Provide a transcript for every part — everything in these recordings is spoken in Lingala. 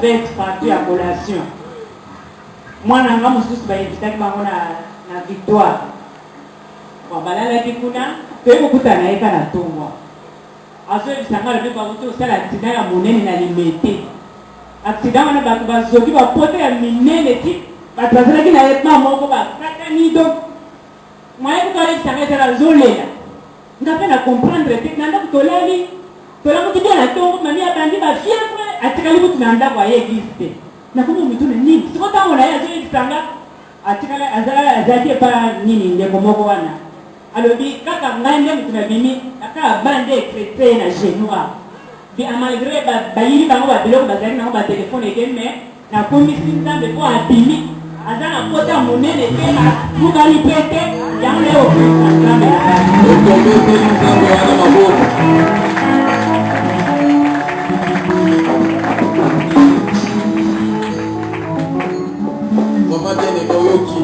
fête partout à collation. Moi, je suis invité à victoire. Voilà, la victoire, tu es beaucoup de temps à tout. Ensuite, ça m'a fait que l'accident a monnaie à limiter. L'accident a battu, qui va porter à miner les types, parce que qui n'a pas mon combat. Moi, je vais s'arrêter à la zone. Je vais comprendre que tu n'as pas de l'avis. Tu n'as pas de l'avis, mamie a tendu ma fièvre. Atikali mutu nanda kwa existe. Na kama mtu nini? Siko tamu na yaje exanga. Atikali azala azati pa nini ndeko moko wana. Alobi kaka ngande mutu na bimi aka bande chrétien na genoa. Bi malgré ba yiri bango ba biloko bazali na ba téléphone ekeme na komi sinza be ko abimi. Azana kota monene pe na mukali pete yango leo kwa ngande. Okombe nzambe wana maboko. Maman bien aimé oyoki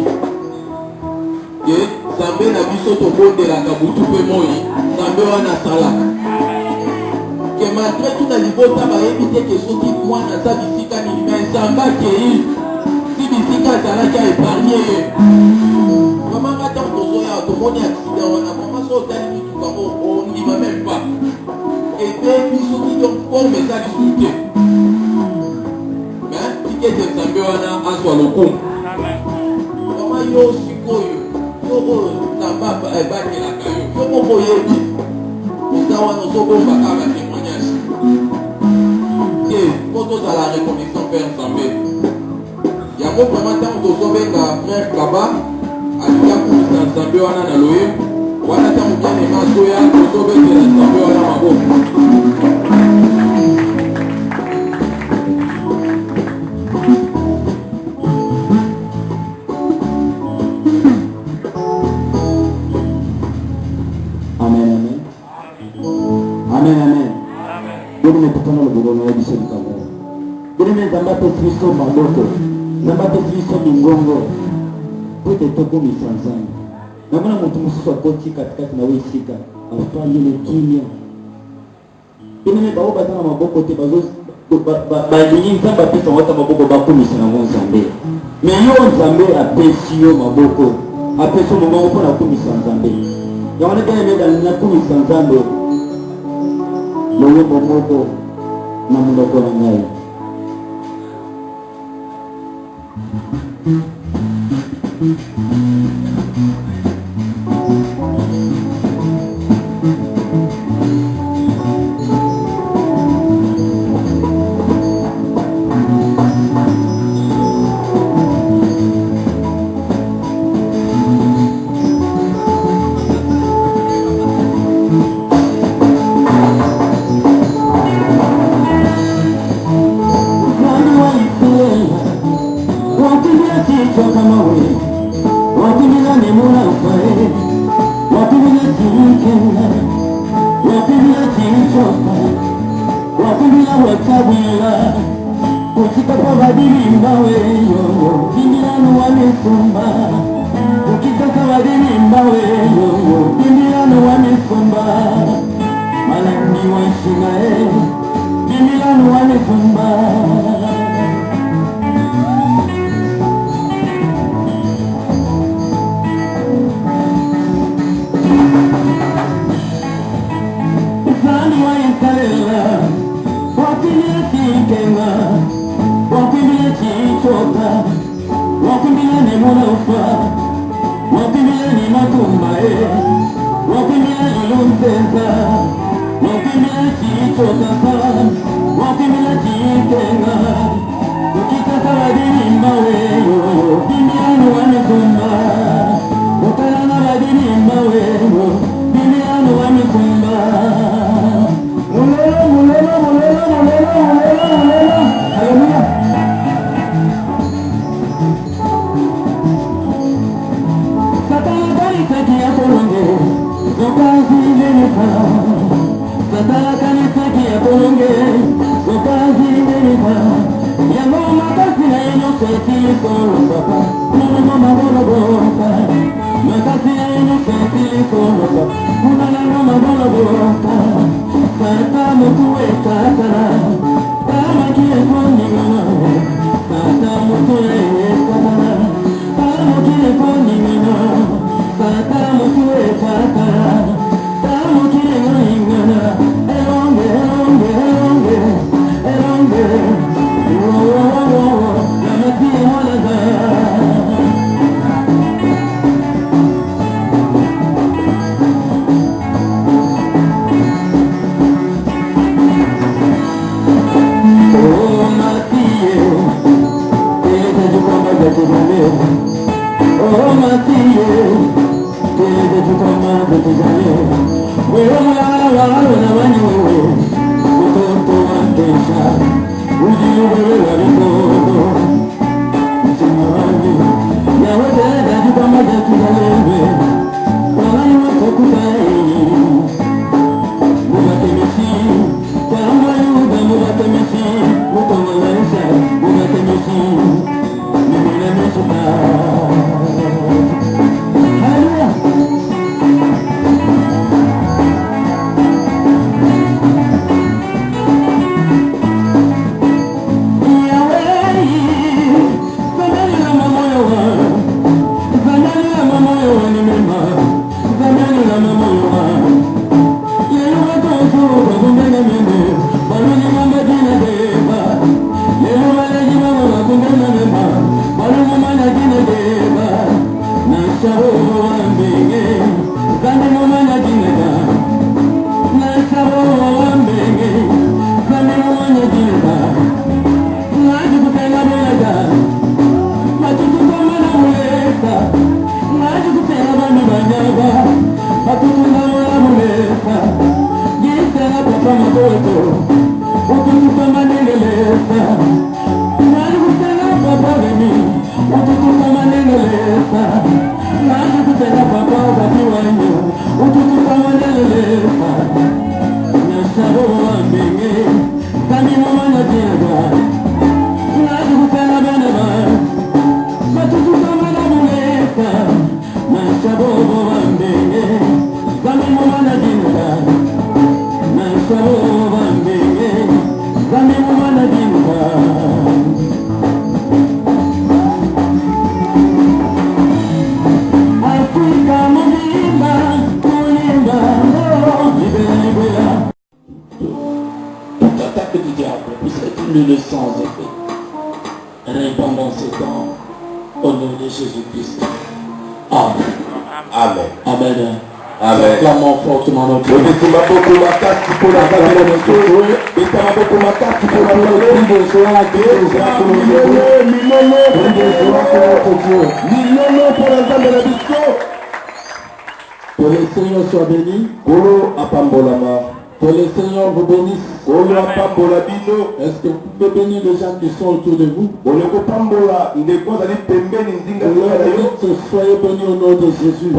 ye Zambe na biso to bondela ka butu pe moi Zambe wana sala ke malgré tout na libota ba éviter que soki mwana za bisika ni mais Zamba ke si bisika zala ka épargner ye maman ngata tozo ya to moni accident wana maman so tali bitu ka on n'y va même pas et puis biso ki donc pour me ça discuter mais tike de Zambe wana aswa lokum mama yo sikoyo yo tamba bakelaka yo moko yebi oza wana ozobomba kaka témoignage ke po tozala reconnaissant Père Nzambe yango vraiment ntango tozobenga frère Kaba alingi akumisa Nzambe wana na loye wana ntango bianema azoya tozobetela Nzambe wana maboko. Zambato Kristo maboko, Zambato Kristo mingongo, pote toko misanzani. Namana mtu mususu akoti katikati na wewe shika, afanye ile kimya. Ine baoba sana maboko te bazo balingi Nzamba pesa wata maboko bakumisa na Nzambe. Mais yo Nzambe apesi yo maboko, apesi yo maboko na kumisa Nzambe. Yaona gani meda na kumisa Nzambe. Lowe bomoko na munoko na ngai. Le sans effet. Répandons ces temps au nom de Jésus-Christ. Amen. Amen. Amen. Amen. Clamons fortement notre Dieu. Que le Seigneur soit béni. Que le Seigneur vous bénisse. Est-ce que vous pouvez bénir les gens qui sont autour de vous? Soyez bénis au nom de Jésus.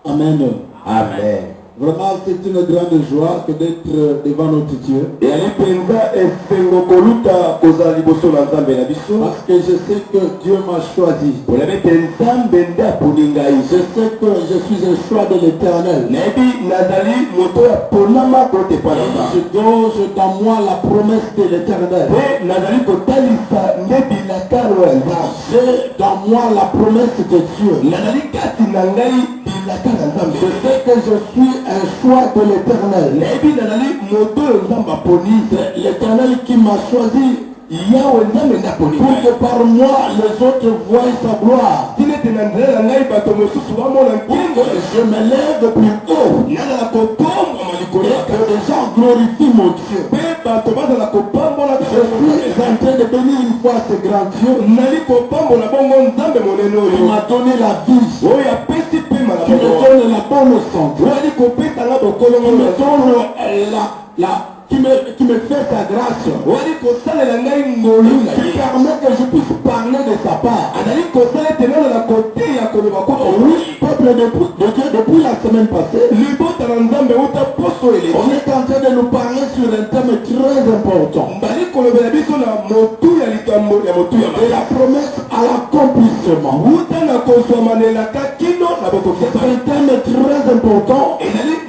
Amen. Amen. Vraiment, c'est une grande joie que d'être devant notre Dieu. Parce que je sais que Dieu m'a choisi. Je sais que je suis un choix de l'Éternel. Je dans moi la promesse de l'Éternel. J'ai dans moi la promesse de Dieu. Je sais que je suis un choix de l'Éternel. C'est l'Éternel qui m'a choisi Pour que par moi les autres voient sa gloire. Pour que je me lève plus haut. Et que les gens glorifient mon Dieu. Je suis en train de bénir une fois ce grand Dieu. Il m'a donné la vie. Tu me donnes la bonne santé. Tu me donnes qui me fait ta grâce. Qui permet que je puisse parler de sa part. Oui, peuple de Dieu, depuis la semaine passée, on est en train de nous parler sur un thème très important. Et la promesse à l'accomplissement. C'est un thème très important.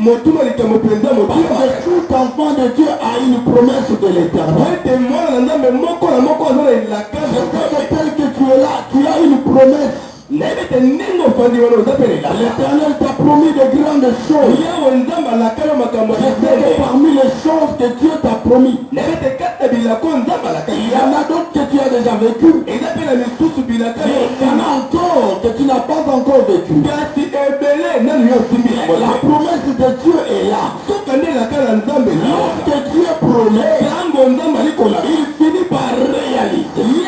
Parce que tout enfant de Dieu a une promesse de l'éternel. Tel que tu es là, tu as une promesse. L'éternel t'a promis de grandes choses. Parmi les choses que Dieu t'a promis, il y en a d'autres que tu as déjà vécu. Il y en a encore que tu n'as pas encore vécu. La promesse de Dieu est là. Lorsque Dieu promet, il finit par réaliser. Il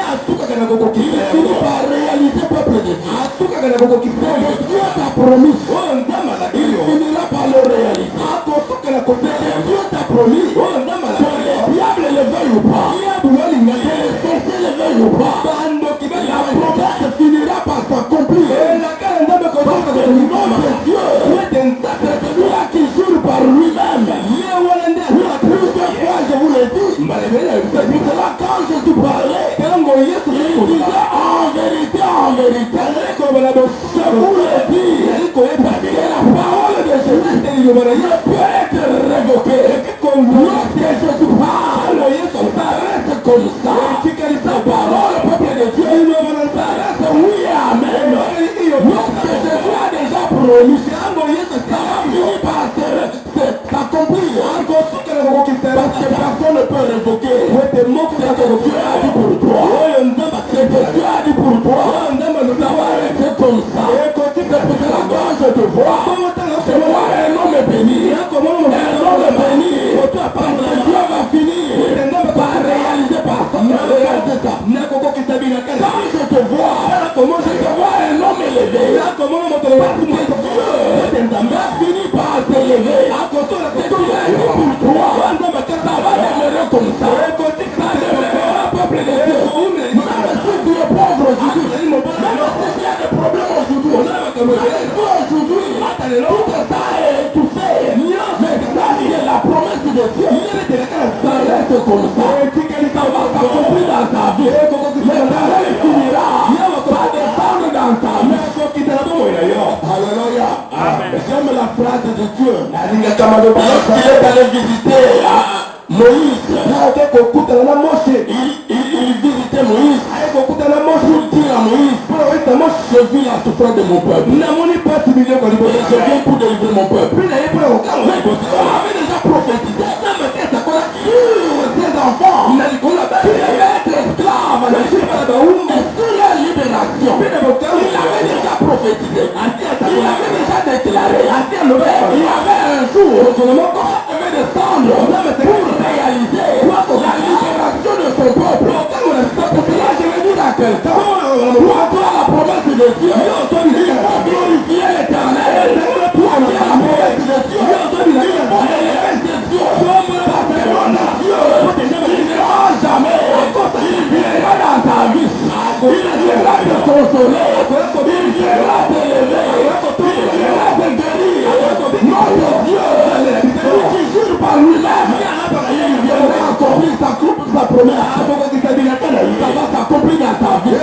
finit par réaliser, peuple de Dieu. Dieu t'a promis, il finira par le réaliser. Dieu t'a promis, que le diable le veuille ou pas, que le sorcier le veuille ou pas, la promesse finira par s'accomplir. Parce que le nom de Dieu, c'est celui-là qui jure par lui-même. Plusieurs fois je vous l'ai dit, c'est pour cela quand Jésus parlait, il disait en vérité, je vous l'ai dit, que la parole de Jésus ne peut être révoquée. Lorsque Jésus parle, ça reste comme ça. Sa parole, peuple de Dieu, ça reste oui et amen. Lorsque Jésus a déjà promis, ça va finir par s'accomplir. Parce que personne ne peut révoquer. C'est que Dieu a dit pour toi. C'est que Dieu a dit pour toi. Ça va rester comme ça. C'est pour cela quand je te vois, je vois un homme béni. Un homme béni. Parce que Dieu va finir par réaliser par ça. Quand je te vois un homme élevé. Parce que Dieu va finir par s'élever. C'est pour toi. Ça va demeurer comme ça. Ça demeurera, peuple de Dieu. Même si tu es pauvre aujourd'hui, même si tu as des problèmes aujourd'hui, tout ça est étouffé. Mais ça, c'est la promesse de Dieu. Ça reste comme ça. Ça va s'accomplir dans ta vie. L'éternel finira par descendre dans ta vie. Alléluia. J'aime la phrase de Dieu. Lorsqu'il est allé visiter Moïse, il visitait Moïse pour dire à Moïse, je vis la souffrance de mon peuple. Je viens pour délivrer mon peuple. On avait déjà prophétisé ses enfants qui devaient être esclaves et sur leur libération. Il avait déjà prophétisé. Il avait déjà déclaré. Il y avait un jour où il devait descendre pour réaliser la libération de son peuple. C'est là je vais dire à quelqu'un, pour avoir la promesse de Dieu, il faut glorifier l'éternel. Pour avoir la promesse de Dieu, il faut élever ses dieux. Parce que mon Dieu, il ne viendra jamais. Il viendra dans ta vie. Il viendra te consoler. Il viendra t'élever. Il viendra te guérir. Notre Dieu, celui qui jure par lui-même, il viendra accomplir sa promesse. Ça va s'accomplir dans ta vie. Un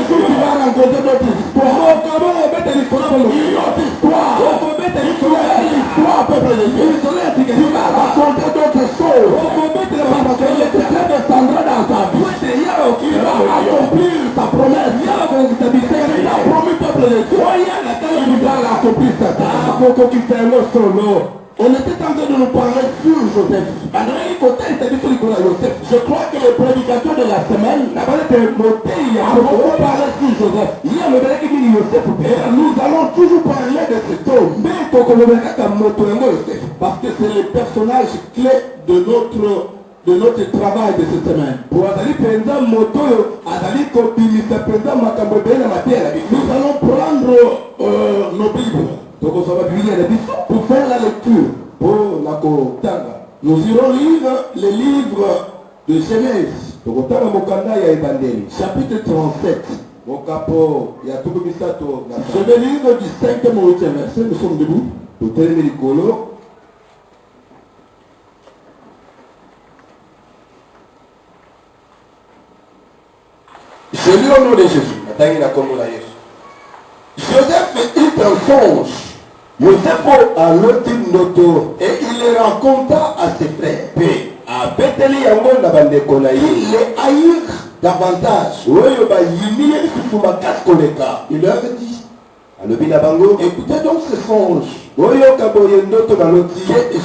jour tu vas rencontrer notre histoire. Une autre histoire. L'histoire, peuple de Dieu. Tu vas raconter d'autres choses. Parce que l'Éternel descendra dans ta vie. Il va accomplir sa promesse. Il a promis, peuple de Dieu. Il va l'accomplir cette année. On était en train de nous parler sur Joseph. Je crois que les prédicateurs de la semaine ont beaucoup parlé sur Joseph. Et nous allons toujours parler de cet homme. Parce que c'est le personnage clé de notre travail de cette semaine. Nous allons prendre nos Bibles pour faire la lecture. Nous irons lire le livre de Genèse, chapitre 37. Je vais lire du 5e au 8e verset. Nous sommes debout. Je lis au nom de Jésus. Joseph eut un songe. Joseph a loti noto et il le raconta à ses frères. Il les haïr davantage. Il leur dit, écoutez donc ce songe que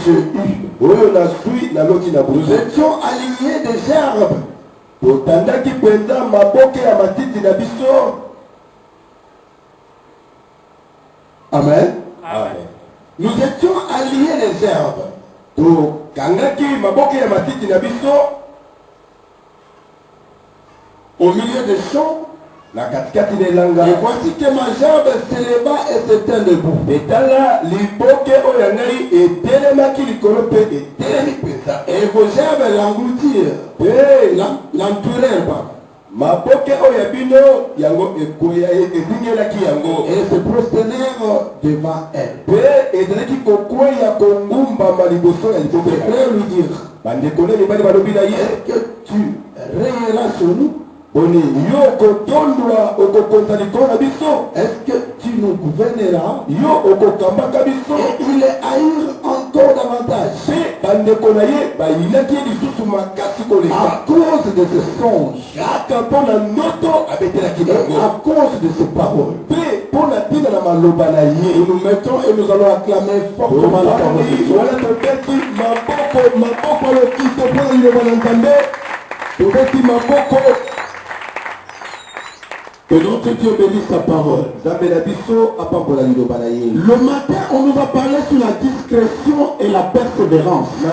j'ai eu. Nous étions alignés des gerbes. Amen. Amen. Nous étions alliés les herbes. Au milieu des champs. Et voici que ma gerbe s'éleva et s'éteint debout. Et vos gerbes l'engloutirent. L'entourèrent. Et se prosternèrent devant elle. Ses frères lui dirent, est-ce que tu rayeras sur nous? Est-ce que tu nous gouverneras? Et il les haïr encore davantage à cause de ce songe et à cause de ces paroles. Nous mettons et nous allons acclamer fortement la parole de que notre Dieu bénisse sa parole. Le matin, on nous va parler sur la discrétion et la persévérance. C'est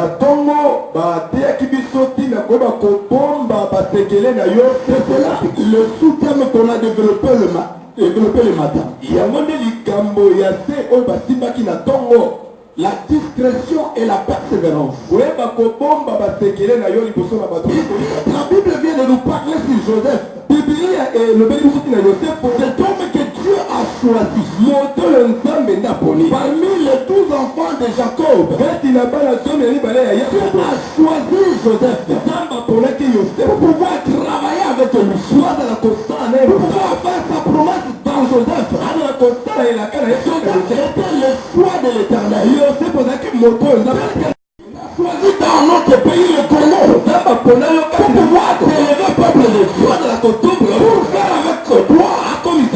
le sous-thème qu'on a développé le matin. La discrétion et la persévérance. La Bible vient de nous parler sur Joseph. Cet homme que Dieu a choisi parmi les 12 enfants de Jacob. Dieu a choisi Joseph pour pouvoir travailler avec lui, pour pouvoir faire sa promesse dans Joseph. C'était le choix de l'Éternel. Il a choisi dans notre pays le Congo pour pouvoir élever le peuple de Dieu, pour faire avec toi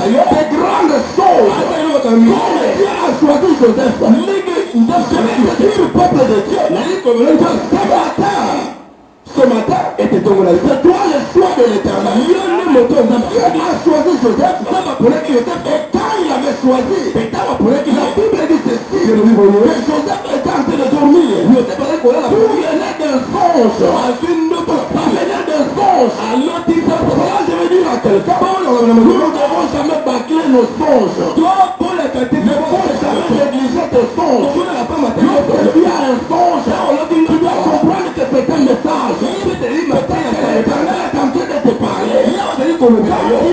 des grandes choses. Dieu a choisi Joseph. Le peuple de Dieu. Ce matin, c'est toi le choix de l'Éternel. Dieu a choisi Joseph. Et quand il avait choisi, la Bible dit ceci, que Joseph était en train de dormir. Il venait d'un songe. Alors je vais dire à quelqu'un, nous ne devons jamais bâcler nos songes. Ne faut jamais négliger tes songes. Tu as un songe, tu dois comprendre que c'est un message. L'Éternel est en train de te parler. Il y a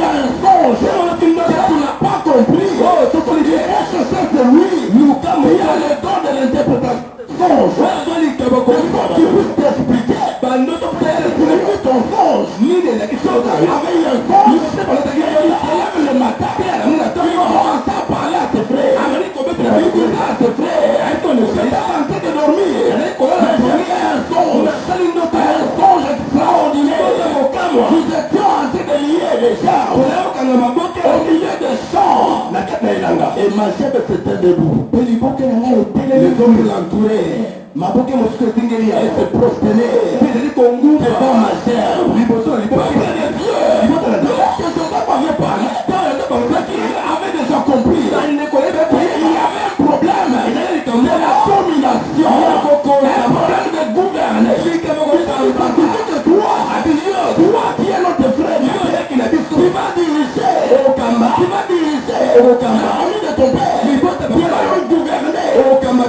un songe que tu n'as pas compris. Est-ce que c'est lui? Il y a le don de l'interprétation. Songe. Tu peux t'expliquer. Ton songe. Avait un songe. Il se lève le matin. Il commence à parler à ses frères. Il dit à ses frères, est-ce que nous sommes en train de dormir? Il y a un songe. Un songe extraordinaire. Nous étions en train de lier les gens au milieu des champs. Et ma chèvre s'était debout. Le hommes l'entouraient. Maboke Mosque Tingeli a été prosterné. Puis il dit qu'on goûte devant ma chair. Liboso, liboso. Qu'est-ce que son papa vient parler? Il avait déjà compris. Il ne connaît pas. Il y avait un problème. Il y avait la domination. Un problème de gouverner. Toi qui es notre frère, qui va diriger au Kamba. Qui va diriger au Kamba. Ami de ton père. Qui va gouverner au Kamba.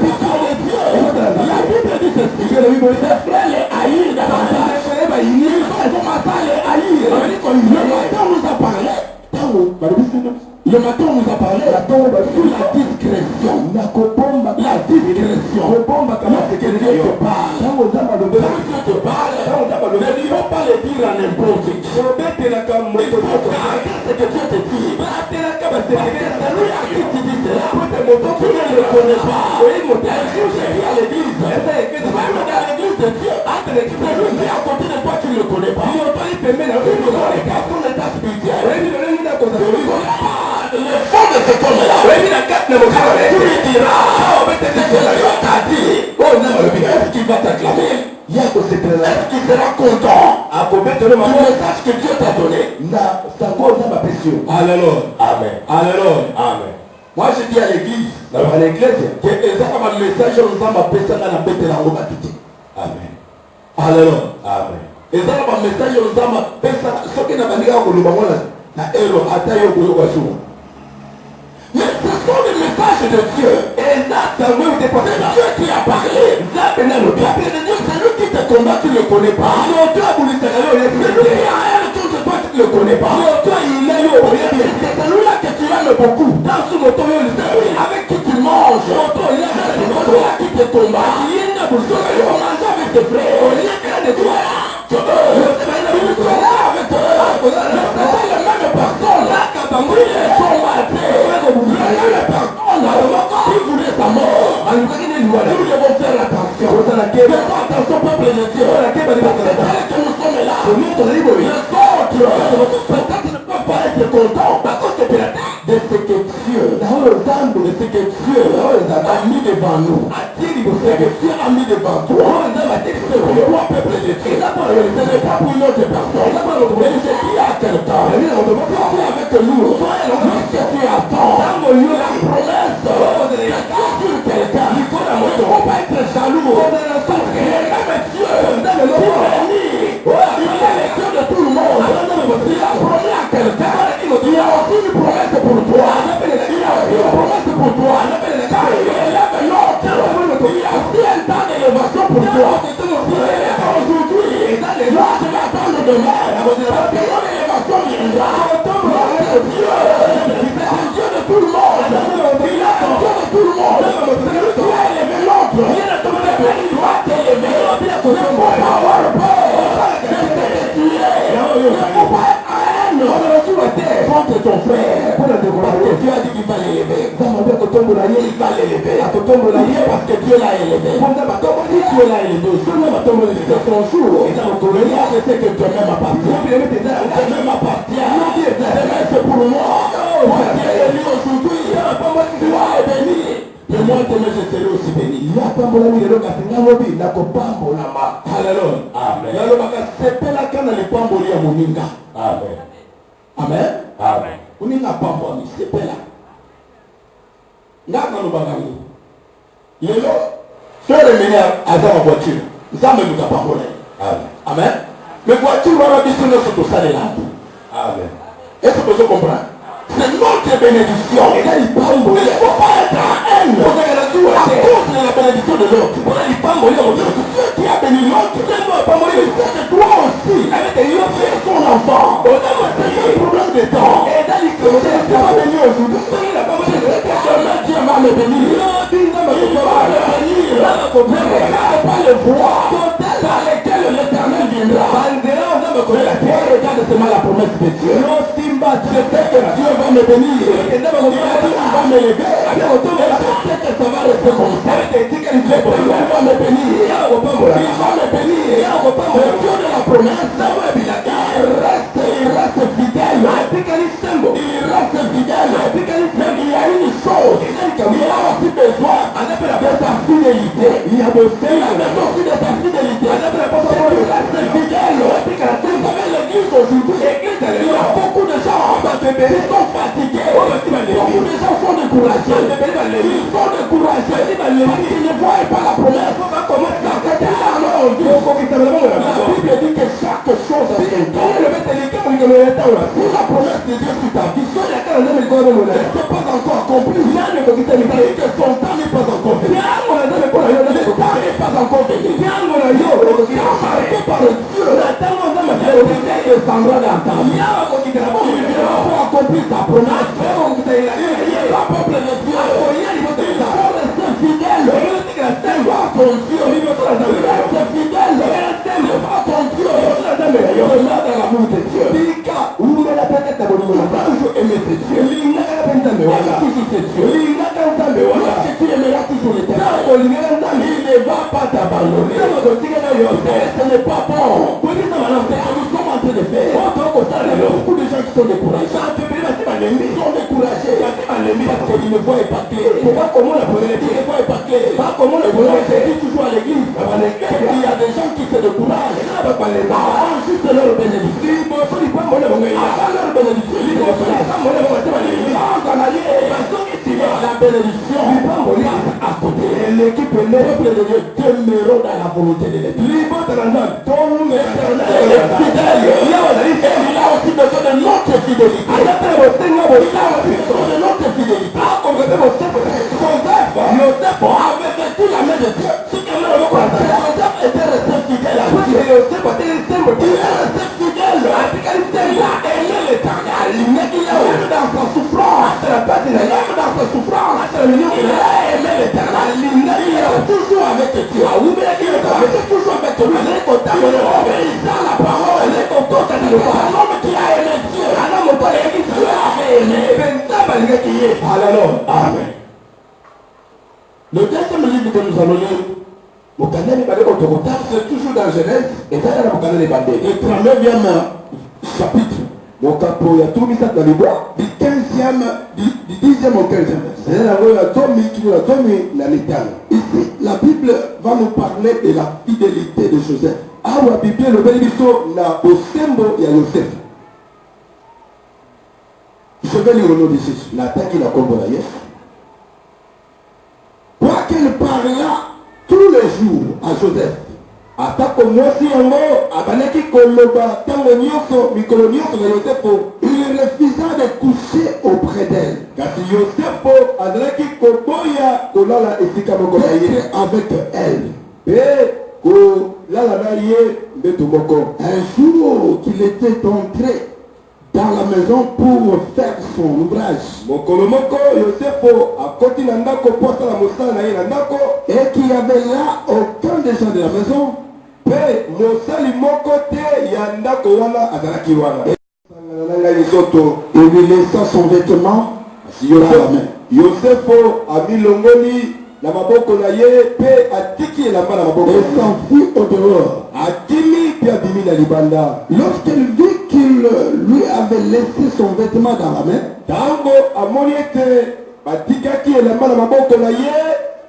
La Bible dit ceci. Tes frères les haïs davantage. Ils vont commencer à les haïr. Le matin on nous a parlé. Le matin on nous a parlé sur la discrétion. La discrétion. Comment c'est que Dieu te parle? Quand Dieu te parle, ne lui faut pas le dire à n'importe qui. Il faut garder ce que Dieu te dit. C'est lui à qui tu dis cela. Tu ne le connais pas. Si je vis à l'église, même dans l'église de Dieu, celui qui est à côté de toi, tu ne le connais pas. Tu ne connais pas ton état spirituel. Le fond de cet homme-là, tu lui diras, Dieu t'a dit, est-ce qu'il va t'acclamer? Est-ce qu'il sera content du message que Dieu t'a donné? Alléluia. Amen. Alléluia. Amen. Moi je dis à l'église, que le message nous a appelé ça dans la bête de la robatité. Amen. Alléluia. Amen. Et ça le message nous a appelé ça, ce qui n'a pas dit à Kolobamola, na Elo, Atayo Kolobasu. Mais ce sont les messages de Dieu. Exactement. C'est Dieu qui a parlé. La Bible de Dieu, c'est lui qui te combat, tu ne le connais pas. C'est lui qui a un tour de toi, tu ne le connais pas. C'est celui-là que tu aimes beaucoup. Dans ce moto, avec qui tu manges. C'est celui-là qui te combat. Tu manges avec tes frères. Tu es là avec eux. C'est la même personne. Qui voulait sa mort. Nous devons faire attention. Faisons attention peuple de Dieu. C'est que nous sommes là. Les autres peut-être ne peuvent pas être contents parce que c'est de ce que Dieu a mis devant nous. Ce que Dieu a mis devant toi. C'est pour toi peuple de Dieu. Ce n'est pas pour une autre personne. Et je dis à quelqu'un, sois avec nous. Qu'est-ce que tu attends? La promesse que Dieu sur quelqu'un. Il ne faut pas être jaloux. Parce que même Dieu, il est le Dieu de tout le monde. Il a promis à quelqu'un. Il y a aussi une promesse pour toi. Il y a aussi une promesse pour toi. Car il élève l'autre. Il y a aussi un temps d'élévation pour toi. Aujourd'hui, l'autre va attendre demain. Parce que ton élévation viendra. C'est Dieu. C'est un Dieu de tout le monde. Il a un Dieu de tout le monde. Celui qui a élevé l'autre. Il doit t'élever. Ne faut pas avoir peur. Ne faut pas être haine contre ton frère. Parce que Dieu a dit qu'il va l'élever. Il va l'élever. Parce que Dieu l'a élevé. Si Dieu l'a élevé, c'est son jour. Je sais que Dieu m'appartient. Dieu m'appartient. C'est pour moi. Parce qu'il est élu aujourd'hui. Toi est béni. Et moi demain je serai aussi béni. Alléluia. Amen. Amen. Amen. Amen. Uninga pambo ni sepela. Ngaka no bagango. Lelo, sore mena azama voiture. Nzambe luka pambo na. Amen. Amen. Mais voiture wana biso no soto salela. Amen. Est-ce que vous comprenez? C'est notre bénédiction. Il ne faut pas être en haine. À cause de la bénédiction de l'autre. Dieu qui a béni l'autre, c'est toi aussi. Tu es son enfant. C'est un problème de temps. Tu n'es pas béni aujourd'hui. Dieu va me bénir. Il va me bénir. Ne regarde pas les voies par lesquelles l'Éternel viendra. Regarde seulement la promesse de Dieu. Je sais que Dieu va me bénir. Il va m'élever. Je sais que ça va rester comme ça. Il va me bénir. Il va me bénir. Le Dieu de la promesse, il reste fidèle. Il reste fidèle. Mais il y a une chose. Il a aussi besoin de ta fidélité. Il y a aussi de ta fidélité. Vous savez, l'église aujourd'hui, il y a beaucoup de gens qui sont fatigués. Beaucoup de gens sont découragés. Ils sont découragés. Ils ne voient pas la promesse. La Bible dit que chaque chose a son temps. Si la promesse de Dieu sur ta vie, c'est pas encore accompli. Que son temps n'est pas encore venu. Le temps n'est pas encore venu. Marqué par Dieu. Il descendra dans ta vie. Pour accomplir ta promesse. La peuple de Dieu. Il faut rester fidèle. À ton Dieu. Reste fidèle. À ton Dieu. Regarde dans l'amour de Dieu. Toujours aimer ce Dieu. Toujours ce Dieu. Lorsque tu aimeras toujours l'éternel, il ne va pas t'abandonner. Ce n'est pas bon. Ce que nous sommes en train de faire. Il y a beaucoup de gens qui sont découragés. Ils sont découragés parce qu'ils ne voient pas clair. Ils ne voient pas clair. C'est dit toujours à l'église. Il y a des gens qui se découragent avant juste leur bénédiction. Avant leur bénédiction. La bénédiction à côté. L'équipe et le peuple de Dieu demeureront dans la volonté de Dieu. Il a aussi besoin de notre fidélité. Il a aussi besoin de notre fidélité. Joseph avait tout la main de Dieu. Joseph était resté fidèle à Dieu. Il est resté fidèle. Il a aimé l'éternel. Il est dans sa souffrance. Il est dans sa souffrance. Il a aimé l'éternel. Il est toujours avec Dieu. Il est toujours avec Dieu. Obéissant à la parole. Un homme qui a aimé Dieu. Un homme qui Dieu avait aimé. Alléluia. Amen. Le deuxième livre que nous allons lire, c'est toujours dans Genèse. Et ça, le 39e chapitre. Du 15e, du 10e au 15e. Ici, la Bible va nous parler de la fidélité de Joseph. Je vais lire au nom de Jésus. La terre qui la combat. Qu'elle parla tous les jours à Joseph. Il refusa de coucher auprès d'elle. Avec elle. Un jour qu'il était entré dans la maison pour faire son ouvrage. Et qu'il n'y avait là aucun des gens de la maison. Il lui laissa son vêtement dans la main. Et s'enfuit au dehors. Lorsqu'elle vit qu'il lui avait laissé son vêtement dans la main,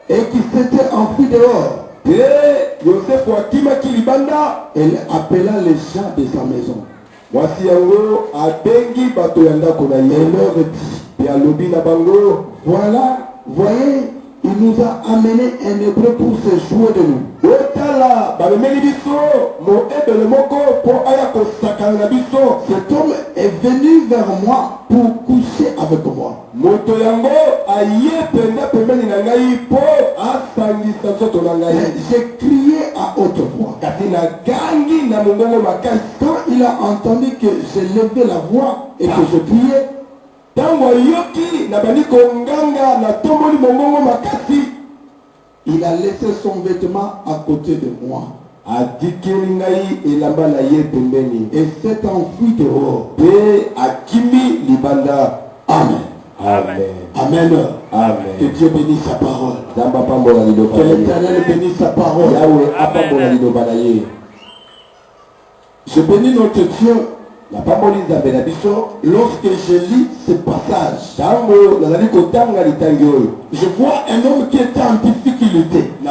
et qu'il s'était enfui dehors, elle appela les gens de sa maison. Et leur dit, voilà, voyez, il nous a amené un hébreu pour se jouer de nous. Cet homme est venu vers moi pour coucher avec moi. J'ai crié à haute voix. Quand il a entendu que j'ai levé la voix et que je criais, il a laissé son vêtement à côté de moi. Et s'est enfui dehors. Amen. Amen. Amen. Amen. Que Dieu bénisse sa parole. Que l'Éternel bénisse sa parole. Je bénis notre Dieu Lorsque je lis ce passage, je vois un homme qui était en difficulté. Un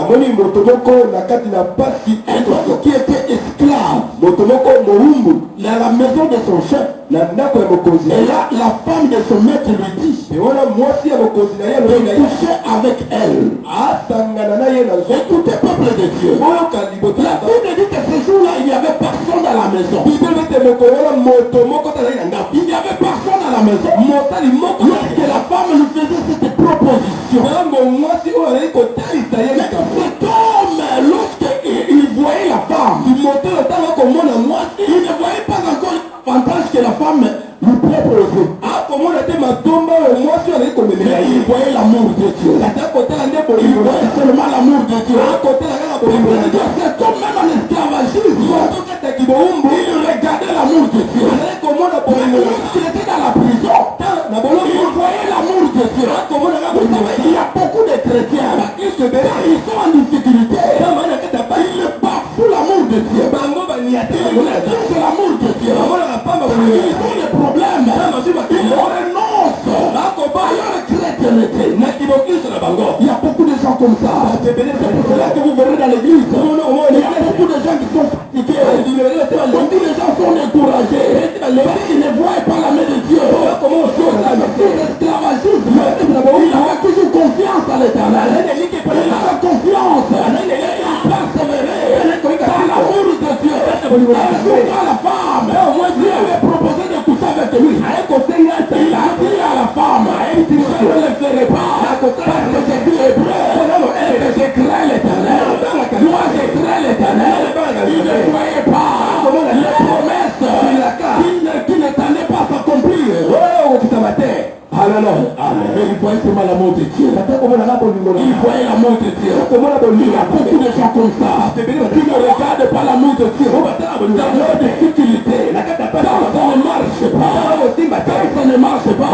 homme qui était esclave dans la maison de son chef. Et là, la femme de son maître lui dit de coucher avec elle. Écoutez, peuple de Dieu. La Bible dit que ce jour-là, il n'y avait personne dans la maison. Il n'y avait personne à la maison. Lorsque la femme lui faisait cette proposition, cet homme, lorsqu'il voyait la femme, il ne voyait pas encore l'avantage que la femme lui proposer. Il voyait l'amour de Dieu. Il voyait seulement l'amour de Dieu. C'est comme même en esclavagisme. Il regardait l'amour de Dieu. Lorsqu'il était dans la prison, il voyait l'amour de Dieu. Il y a beaucoup de chrétiens. Ils sont en difficulté. Ils ne bafouent l'amour de Dieu. C'est l'amour de Dieu. Ils ont des problèmes. Ils renoncent à leur chrétienté. Il y a beaucoup de gens comme ça. C'est pour cela que vous verrez dans l'église. Il y a beaucoup de gens qui sont fatigués. Beaucoup de gens sont découragés. Ils ne voient pas la main de Dieu. L'esclavagisme. Il avait toujours confiance à l'Éternel. Il avait confiance. Il persévérait dans l'amour de Dieu. Un jour, à la femme, Dieu avait proposé de coucher avec lui. Il a dit à la femme, je ne le ferai pas. Parce que j'ai dit hébreu. Et je crains l'Éternel. Moi, je crains l'Éternel. Il ne croyait pas les promesses qui ne tenaient pas à s'accomplir. Amen. Mais il voyait seulement l'amour de Dieu. Il voyait l'amour de Dieu. Il y a beaucoup de gens comme ça qui ne regardent pas l'amour de Dieu. Dans leur difficulté, ça ne marche pas. Ça ne marche pas.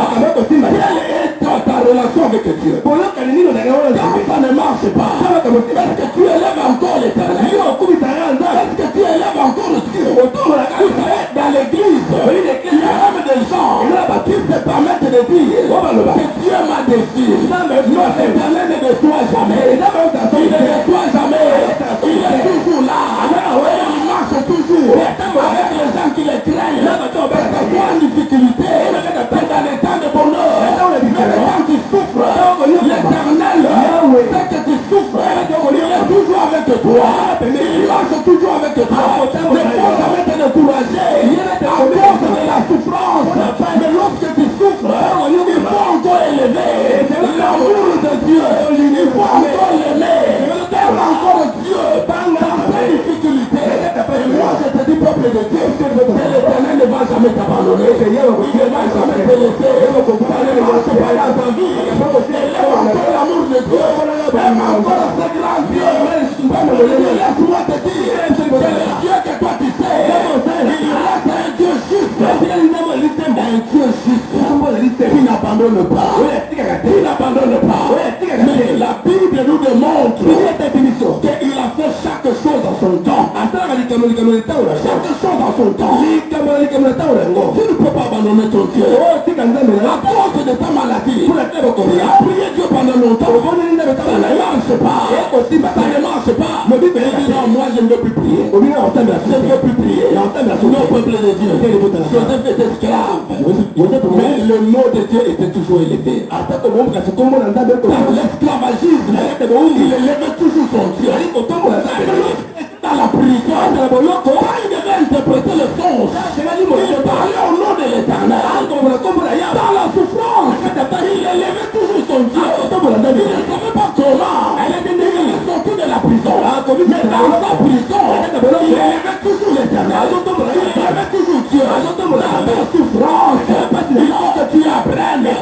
Quelle est ta relation avec Dieu? Ça ne marche pas. Est-ce que tu élèves encore l'Éternel? Est-ce que tu élèves encore Dieu? Dans l'église, il y a même des gens qui se permettent de dire que Dieu m'a déçu. Non, l'Éternel ne déçoit jamais. Il ne déçoit jamais. Il est toujours là. Il marche toujours avec les gens qui le craignent. Parce que toi en difficulté, dans les temps de bonheur, les temps qui souffrent, l'Éternel sait que tu souffres. Il est toujours avec toi. Il marche toujours avec toi. Ne faut jamais te décourager à cause de la souffrance. Mais lorsque tu souffres, il faut encore élever l'amour de Dieu. Il faut encore l'aimer. Aime encore Dieu dans ta difficulté. Et moi je te dis, peuple de Dieu, que l'Éternel ne va jamais t'abandonner. Il ne va jamais te laisser. Ça ne marche pas dans ta vie. Aime encore l'amour de Dieu. Aime encore ce grand Dieu. Laisse-moi te dire, c'est le Dieu que toi tu sais. Il reste un Dieu juste. Un Dieu juste. Il n'abandonne pas. Il n'abandonne pas. Mais la Bible nous démontre qu'il a fait chaque chose en son temps. Chaque chose en son temps. Tu ne peux pas abandonner ton Dieu. À cause de ta maladie, tu as prié Dieu pendant longtemps. Ça ne marche pas. Ça ne marche pas. Non, moi je ne veux plus prier. Je ne veux plus prier. Non, peuple de Dieu. Joseph était esclave. Mais le nom de Dieu était toujours élevé. Dans l'esclavagisme, il élevait toujours son Dieu. Dans la prison, quand il devait interpréter le songe, il parlait au nom de l'Éternel. Dans la souffrance, il élevait toujours son Dieu. Il ne savait pas comment. Il est sorti de la prison. Mais dans sa prison, il élevait toujours l'Éternel. Il élevait toujours Dieu. Dans la souffrance, il faut que tu apprennes à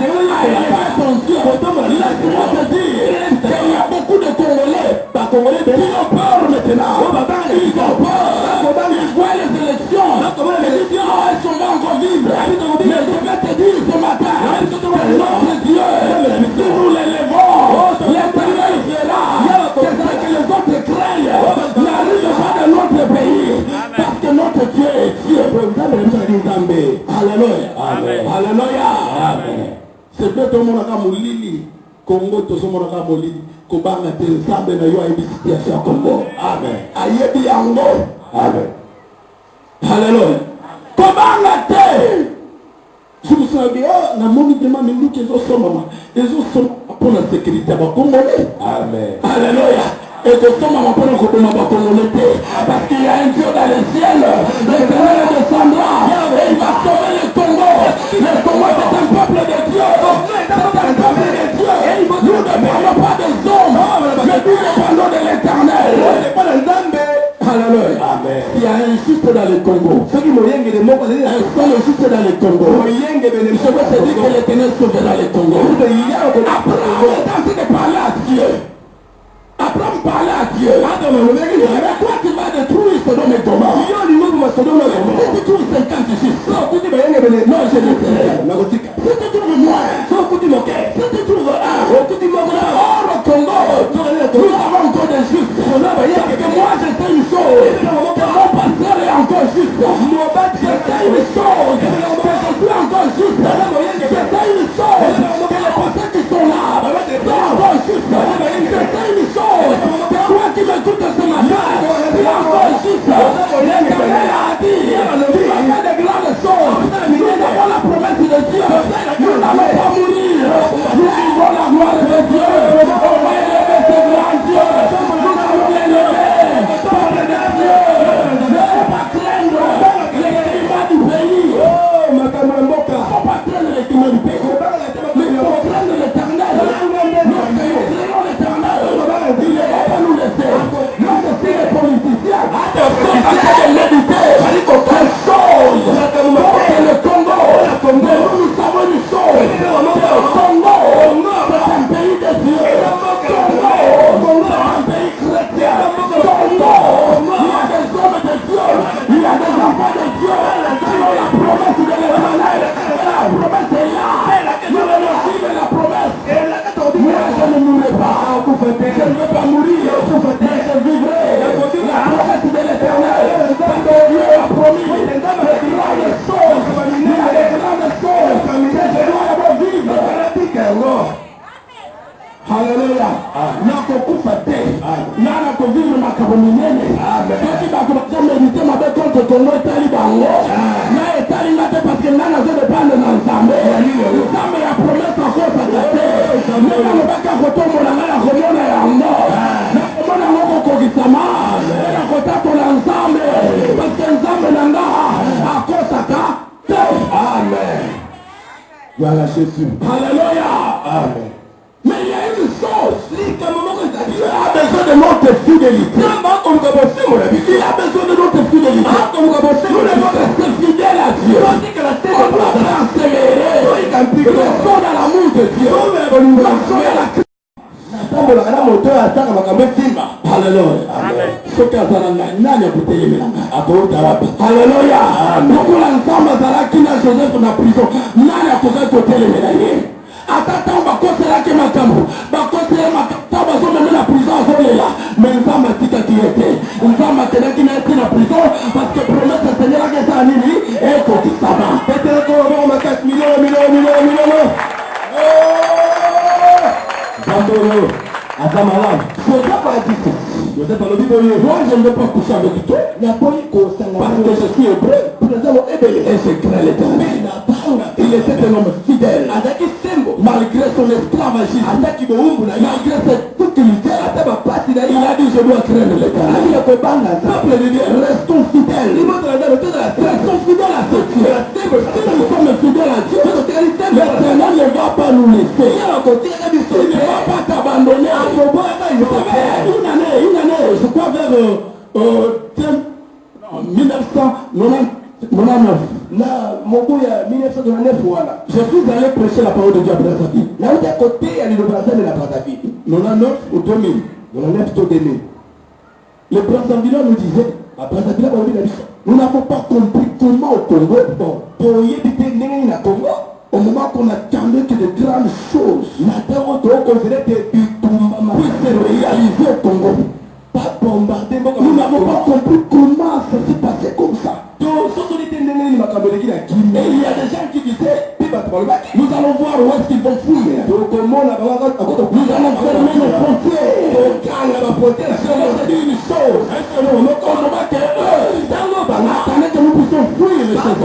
élever ton Dieu. Laisse-moi te dire qu'il y a beaucoup de Congolais qui ont peur maintenant. Ils ont peur. Ils voient les élections. Ils disent, est-ce qu'on va encore vivre? Mais je vais te dire ce matin, c'est notre Dieu. Si nous l'élevons, l'Éternel verra. C'est ça que les autres craignent. N'arrive pas de notre pays. Parce que notre Dieu est Dieu. Alléluia. Amen. Alléluia. Amen. C'est que tout le monde a molili. Congo, tout le monde a molili. Kobanga te nzambe na yo ayebi situation ya Congo. Amen. Ayebi yango. Amen. Alléluia. Kobanga te. Je vous savez, na moni dema minduki ezosomama. Ezosomama pour la sécurité ya Congolais. Amen. Alléluia. Et que son maman peut nous couper ma congolais. Parce qu'il y a un Dieu dans le ciel. L'Éternel descendra. Et il va sauver le Congo. Le Congo c'est un peuple de Dieu. C'est un peuple de Dieu. Nous ne parlons pas des hommes. Mais nous parlons de l'Éternel. Alléluia. Amen. Il y a un juste dans le Congo. Un seul juste dans le Congo. Je veux te dire que l'Éternel sauvera le Congo. Après, de parler à Dieu. Abraham parlait à Dieu. Mais toi tu vas détruire Sodome et Gomorrhe. Si tu trouves 56, non je le dirai. Si tu trouves moins, si tu trouves un, or au Congo, nous avons encore des justes. Parce que moi je sais une chose, que mon pasteur est encore juste. Je sais une chose, que je suis encore juste. Je sais une chose, que les pasteurs qui sont là sont encore justes. Je sais une chose. Toi qui m'écoutes ce matin, tu as encore juste. L'Éternel a dit, tu vas faire de grandes choses. Nous avons la promesse de Dieu. Nous n'allons pas mourir. Nous vivons la gloire de Dieu. On va élever ce grand Dieu. Nous allons l'élever. Parle de Dieu. Ne faut pas craindre les climats du pays. Il ne faut pas craindre les climats du pays. Mais il faut craindre l'Éternel. Lorsque nous craignons l'Éternel, il ne va pas nous laisser. Nous laisser les politiciens. Arrêtez de méditer. Quelle chose pour le Congo. Mais nous savons une chose. Le Congo, c'est un pays de Dieu. Congo, c'est un pays chrétien. Congo, il y a des hommes de Dieu. Il y a des enfants de Dieu. Qui ont la promesse de l'Éternel. La promesse est là. Nous allons suivre la promesse. Moi, je ne mourrai pas. Je ne veux pas mourir. Mais je vivrai. La promesse de l'Éternel. Parce que Dieu a promis de grandes choses. Il y a des grandes choses que je dois d'abord vivre. Alléluia. Nakokufa te. Nana kovivre makabo minene. Soki bakoza méditer mabe contre Congo etali bango. Na etali nga te parce que nana zo dépendre na Nzambe. Nzambe ya promesse akosaka te. Nena lobaka kotombola nga na komona yango. Na komona yango kokokisama. Na kotatola Nzambe. Parce que Nzambe na nga akosaka te. Amen. Voilà Jésus. Alléluia. Amen. Mais il y a une chose, Dieu a besoin de notre fidélité. Il a besoin de notre fidélité. Nous devons rester fidèles à Dieu. On doit persévérer. Restons dans l'amour de Dieu. Marchons dans la Christ. Alléluia. Ce qu'Azalanga Alléluia. Pourquoi l'ensemble Azalaki na Joseph na prison? Nani a posé côté les médaillés? Attends, bakosela ke makambo bakosela makambo bazomeme na prison azolela mais nzambe atika ki ete nzambe akelaki na ete na prison parce que promesse esengelaki eza nini ekokisama peteleko baboko makasi milio Zamboro aza malade Joseph a dit ça. Joseph alobi boye moi je ne veux pas coucher avec toi parce que je suis hébreu et je crains l'Éternel. Il était un homme fidèle malgré son esclavagisme, malgré cette utilité. Il a dit je dois craindre l'Éternel. Peuple de Dieu, restons fidèles. Restons fidèles à ce Dieu. Si nous sommes fidèles à Dieu, l'Éternel ne va pas nous laisser. Il ne va pas t'abandonner. Une année, je crois vers 1999. Là, mon bout, 1999, voilà. Je suis allé prêcher la parole de Dieu à Brazzaville. Là, où t'es côté, il y a le Brazzaville de la Brazzaville. 99 ou 2000. 99 ou 2000. Les Brazzavillois nous disaient, à Brazzaville, nous n'avons pas compris comment au Congo, pour y éviter le Congo, au moment qu'on attendait que de grandes choses, puissent se réaliser au Congo. Pas bombardé. Nous n'avons pas compris comment ça s'est passé comme ça. Et il y a des gens qui disaient, nous allons voir où est-ce qu'ils vont fuir. Nous allons fermer nos frontières. C'est une chose. Attendez que nous puissions fuir les choses.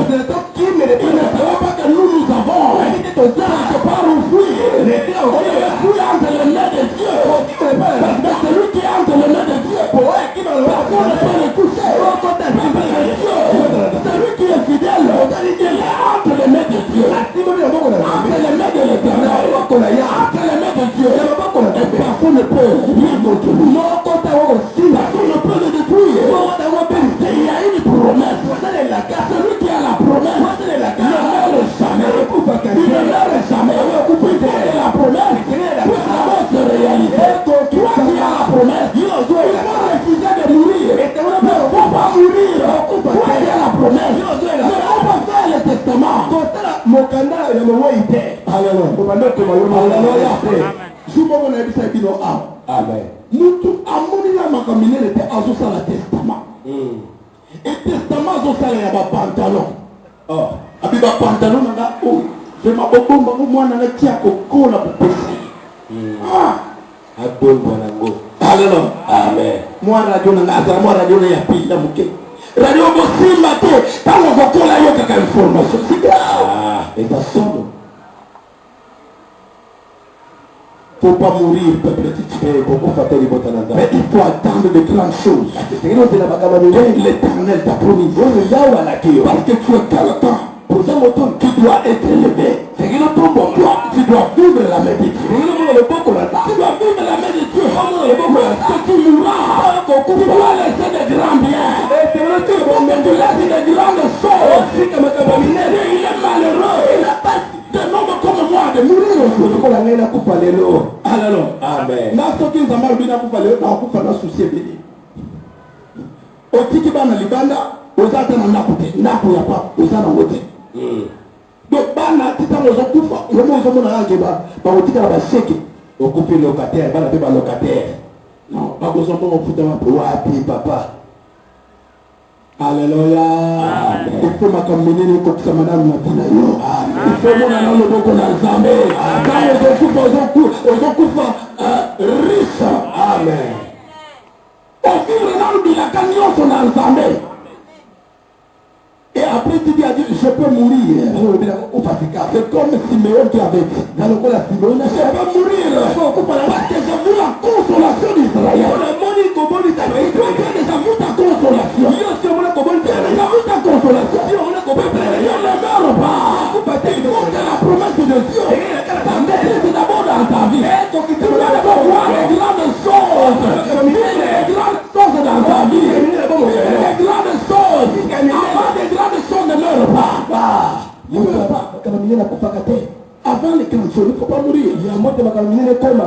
Il ne savait pas que nous avons quelque part où fuir. On devait fuir entre les mains de Dieu. Mais celui qui est entre les mains de Dieu, personne ne peut le toucher. Celui qui est fidèle, il est entre les mains de Dieu. Entre les mains de l'Éternel. Entre les mains de Dieu. Et personne ne peut lui contrôler. Personne ne peut le détruire. Il y a une promesse. Celui qui a la promesse ne meurt jamais. Il ne meurt jamais. Il a la promesse. La mort se réalise. Toi qui as la promesse, il faut refuser de mourir. Il ne faut pas mourir. Toi qui as la promesse, il ne faut pas faire le testament. Amen. Mutu amonila makamine était azosala testament. Et testament azosala ya ba pantalon. Abi ba pantalon nanga o je ma bobomba ko mwana na tia ko kola popesi. Abomba nango. Alléluia. Amen. Moi radio nanga za moi radio na ya pila muke. Radio bosimba te tango ko kola yo kaka information. Et ça sonne. Il ne faut pas mourir, peuple de Dieu. Mais il faut attendre de grandes choses. L'Éternel t'a promis. Parce que tu es quelqu'un. Tu dois être élevé. Tu dois vivre la main de Dieu. Tu dois vivre la main de Dieu. Lorsque tu mourras, tu dois laisser des grands biens. Tu laisses des grandes choses. Il est malheureux. Il n'a pas de nom comme moi de mourir. Alléluia. Amen. Nasoki nzamba lubina kupale na kufa na souci bini. Otiki bana libanda ozata na nakute naku ya pa ozana wote. Donc bana tita mozo kufa yomo zomo na yange ba otika ba sheke okupe locataire bana pe ba locataire. Non, ba gozo mo futa ma pe wapi papa. Alléluia. Il faut m'accompagner comme ça madame na bina yo. Il faut mon na lo boko na Nzambe. Quand on coupe riche. Amen. Au fil de la cagnon son Nzambe. Et après tu dis à Dieu, je peux mourir. C'est comme Siméon qui avait dit. Dans le cas de Siméon, je peux mourir. Parce que j'ai vu la consolation d'Israël. Tu as déjà vu ta consolation. Tu as déjà vu ta consolation. Il ne meurt pas. Il faut que la promesse de Dieu. Ça maîtrise d'abord dans ta vie. Tu dois d'abord voir les grandes choses. Les grandes choses dans ta vie. Les grandes choses. Avant les grandes choses ne meurent pas. Il ne meurt pas. Avant les grandes choses, il ne faut pas mourir. Il y a un mot de makamine comme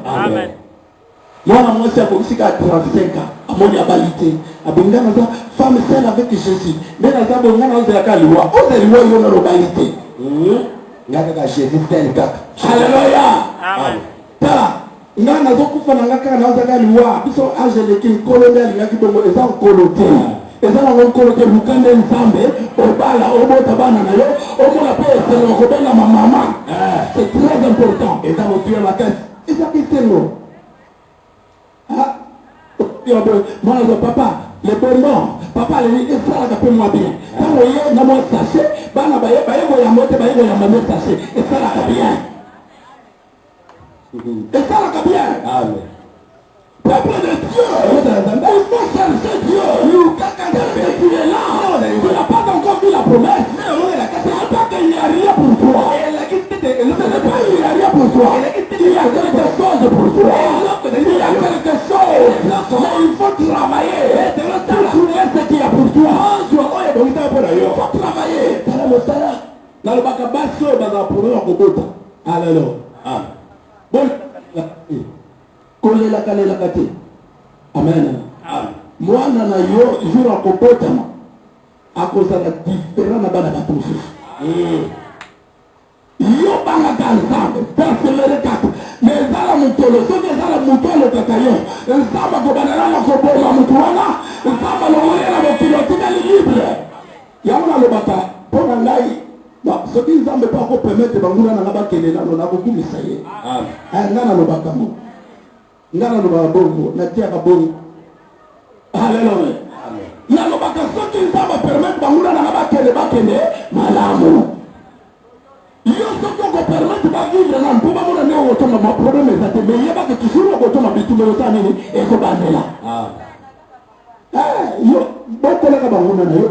Amen. Moi, moi, c'est pour ça qu'à 35 ans, à mon abilité, à Bengana, femme seule avec Jésus. Mais dans la Bengana, on a la loi. On a la loi, on a l'obalité. Jésus, tel gars. Alléluia. Amen. Nga na zokufa na ngaka na zaka liwa biso angele ki colonel ngaki bongo eza nkolote eza na nkolote lukande Nzambe obala obota bana na yo omola pe selo ko bela mama c'est très important eza motuya makasi eza kitelo moi je papa le bonbon papa le dit ça la peu moi bien quand on y na moi sachet bana baye ya mote baye ya mama sachet et ça la bien. Et ça la bien. Amen. Peuple de Dieu, il faut chercher Dieu. Tu es là. Tu n'as pas encore vu la promesse. C'est pas qu'il n'y a rien pour toi. Ce n'est pas qu'il n'y a rien pour toi. Il y a quelque chose pour toi. Il y a quelque chose. Mais il faut travailler. Pour trouver ce qu'il y a pour toi. Il faut travailler. Dans le bakabasso, alléluia. Bon, kolela kalela kati. Amen. Moi nana yo jour à kopotama. À cause de la différence na bana batusi. Yo banga kanzambe, persévérer kati. Mais zala mutolo, so que zala mutolo kakayo. Nzamba ko banana ko bola mutuana, nzamba lo wala mo pilote libre. Yamona le bata pour ngai. Ba so ki nzambe pa ko permettre banguna na ngaba kele na na ko kumisa ye. Amen. Ngana lo bata mo. Ngana lo ba bongo na tia ka bongo. Hallelujah. Amen. Ya lo bata so ki nzambe permettre banguna na ngaba kele ba kele malamu. Yo so ko permettre ba vivre na mpo ba mona ne o toma ma problème ezate mais yeba que toujours ko toma bitume yo tani ni e ko bandela. Yo bokola ka banguna na yo.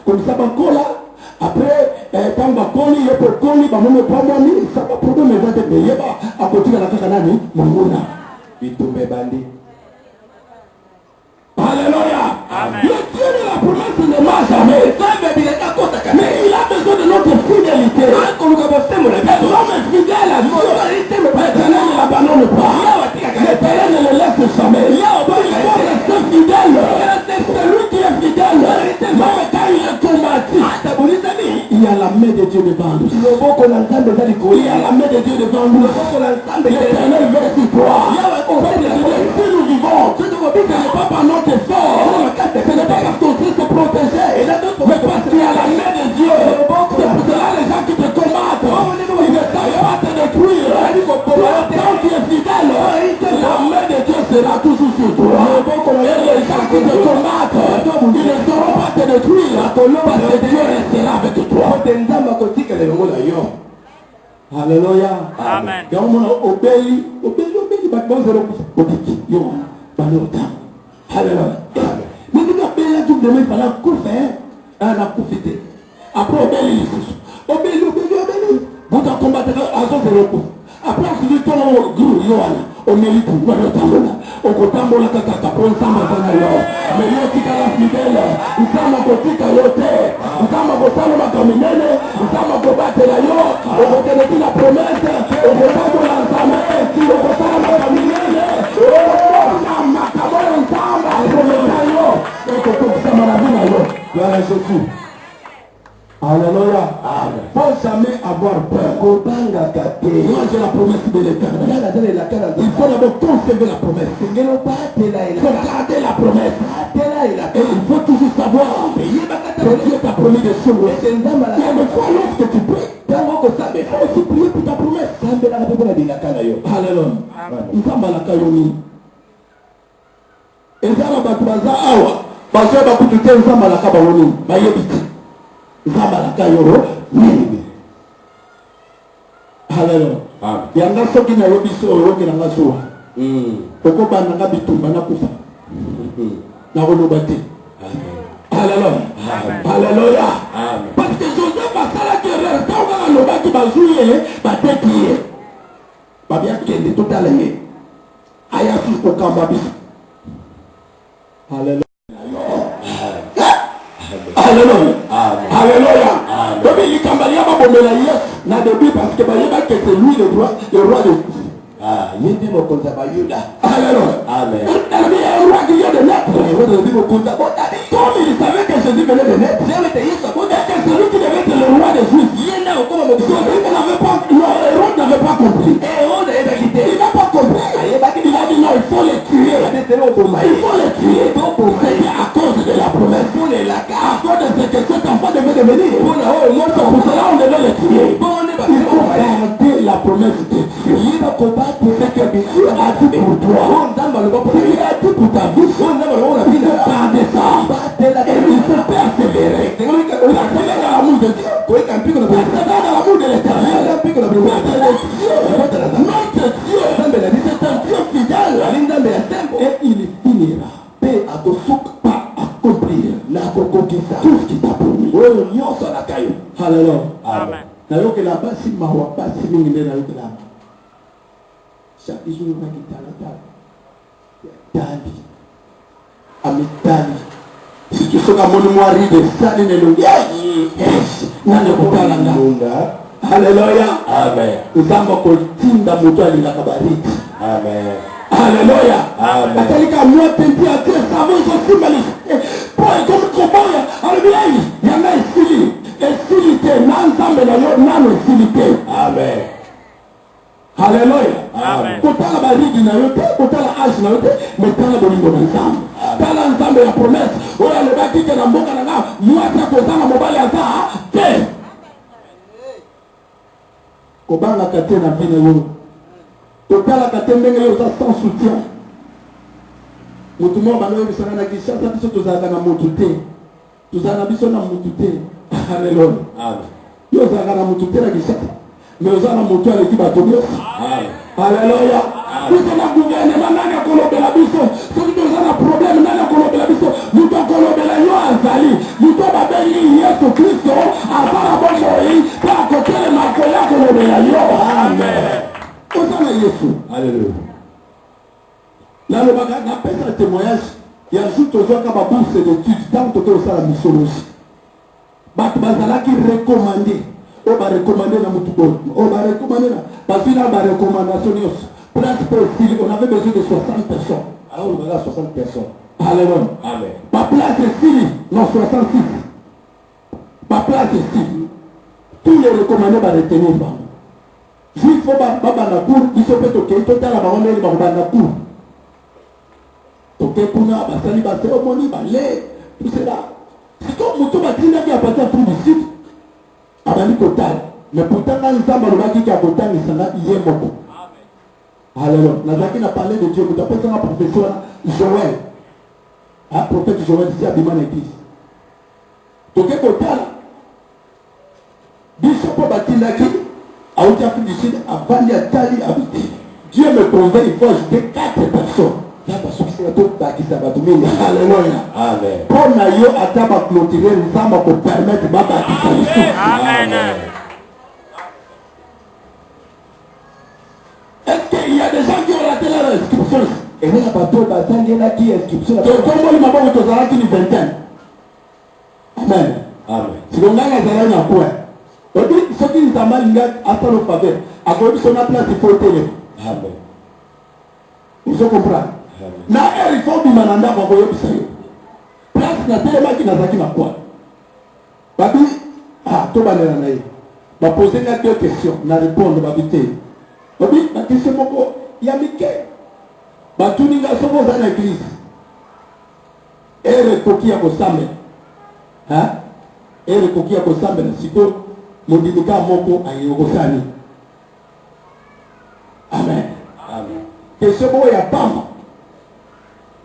Comme ça bakola après quand bakoli yo pour koli ba momo pa mwani ça pas problème ezate mais yeba akotika na kaka nani manguna bitume bandi. Alléluia. Amen. Le Dieu de la promesse ne marche jamais. Mais il a besoin de notre fidélité. L'homme est fidèle à Dieu. L'éternel ne l'abandonne pas. L'éternel ne le laisse jamais. Il faut rester fidèle. Celui qui est fidèle, même quand il est combattu, il y a la main de Dieu devant nous. Il y a la main de Dieu devant nous. L'éternel veut sur toi. Si nous vivons, ce n'est pas par notre effort, ce n'est pas parce qu'on sait se protéger, mais parce qu'il y a la main de Dieu. C'est pour cela les gens qui te combattent, ils ne savent pas te détruire. Quand tu es fidèle, la main de Dieu sera toujours sur toi. Et les gens qui te combattent, ils ne sauront pas te détruire, parce que Dieu restera avec toi. Alléluia. Amen. Obéis, Alléluia. Mais tu as payé tout de même, il fallait profiter. Après, obéis. Vous en combattez à son zéro coup. Après, si tu tournes au groupe, au mérite, au Kotambola Kaka, pour un samba Sanayo. Mais il y a aussi la fidèle, il s'en a côté Kayote, il s'en a côté la Caminelle, il s'en a côté la Yo, au côté de la promesse, au côté de l'ensemble, au côté de la Caminelle, Alléluia. Faut jamais avoir peur. Moi j'ai la promesse de l'Éternel. Il faut d'abord conserver la promesse. Il faut garder la promesse. Et il faut toujours savoir que Dieu t'a promis des choses. Et une fois lorsque tu peux, il faut aussi prier pour ta promesse. Alléluia. Ezara batubaza awa bazo bakutute nzamba la kaba woni bayebiti nzamba la kayo nini. Haleluya. Yanga soki na yobiso yoke na ngaso oko bana nga bitumba na kufa na koloba te. Haleluya. Haleluya. Parce que Joseph basala que resta nga loba ki bazuye batekiye babia kende totalenge aya fi ko kamba biso. Alléluia. Alléluia. Alléluia. Donc il cambalia ba bomela yes na début parce que bayeba que c'est lui le roi de yende mo konza ba Yuda. Alléluia. Amen. Le roi qui vient de naître, comme il savait que Jésus venait de naître, que celui qui devait être le roi des Juifs, il n'avait pas compris. Il n'a pas compris. Il a dit non, il faut les tuer. Il faut les tuer. C'est à cause de la promesse. À cause de ce que cet enfant devait devenir. Pour cela, on devait le tuer. Il faut garder la promesse de Dieu. Il va combattre ce que Dieu a dit pour toi. Il a dit pour ta vie. Il faut garder ça. Et il faut persévérer. Persévérer dans l'amour de Dieu. Persévérer dans l'amour de l'Éternel. Notre Dieu, c'est un Dieu fidèle. Et il finira par accomplir tout ce qu'il t'a promis. Alléluia. Amen. Nayoke la basi mawa basi mingi nde nayoke la. Chaque jour na kitala tali. Amitali. Si tu soka moni mwari de sali ne lungi. Yes. Nane kutala nga. Alléluia. Amen. Uzamba kotinda mutu alila kabariki. Amen. Alléluia. Amen. Atalika mwote ndi ati savo iso simali. Poi comme koboya. Alléluia. Yanga isili. Estilité, n'ensemble na yo nano estilité. Amen. Alléluia. Amen. Kotala barigi na yo te, kotala âge na yo te, mais tala bolingo na nzambe. Tala nzambe ya promesse. Oya le baki ke na mboka na nga, mwata kozanga mobali kobanga kate na vie na yo totala kate ndenge yo oza sans soutien motu moko banoyebisaka na Kinshasa biso tozalaka na motu te tozala na biso na motu te alleluya yo ozalaka na motu te na Kinshasa mais oza na motu aleki bato nyonso alleluya biso na guvernema nani akolobela biso soki toza na problème nani akolobela biso moto akolobela yo azali moto babengi Yesu Kristo aza na bomoi mpe akotelema akoya kolobela yo amen oza na Yesu alleluya nalobaka napesa témoignage ya jour tozwaka babourse d'étude ntango toke osala missiologie bato bazalaki recommandé oyo barecommandé na motu oyo oyo barecommandé na bazwi na barecommandation nyonso place possible on avait besoin de 60 personnes alors on va 60 personnes alléluia amen ma place ici non 66 ma place ici tous les recommandés va retenir bango juif fo babanda cour biso mpe tokei totala bango ndenge bakobanda cour toke kuna basali baseremoni bale tout cela sikoyo moto batindaki a partir tout du sud abandi kotala mais pourtant nga nzambe alobaki ke akotangisanga ye moko alors nazalaki na parler de Dieu moto apesanga professeur Joël prophète Joël ici abima na église toke kotala biso mpo batindaki auti Afrique du Sud avandi atali abiti Dieu me convainc il faut ajouter 4 personnes alléluia amen pour na yo ata baclôturer nzambe akopermettre babakisa lisusu amen. Est-ce qu'il y a des gens qui ont raté leur inscription? Et là, bateau bazangelaki inscription tokomboli maboko tozalaki ni vingtaine amen amen silonganga azalaki na point obi soki nzambe alinga asala faveur akoyebi so na place ifo telema amen ozo comprendre na eri fo bima na ndako akoyebisa yo place na telemaki nazalaki na kwa babi tobalela na ye baposenga 2 questions na répondre babi te babi bakestion moko ya mike batuninga soko oza na église ere koki ya kosambela ere koki ya kosambela siko mondimika moko ayokosani amen amen question moko ya pamba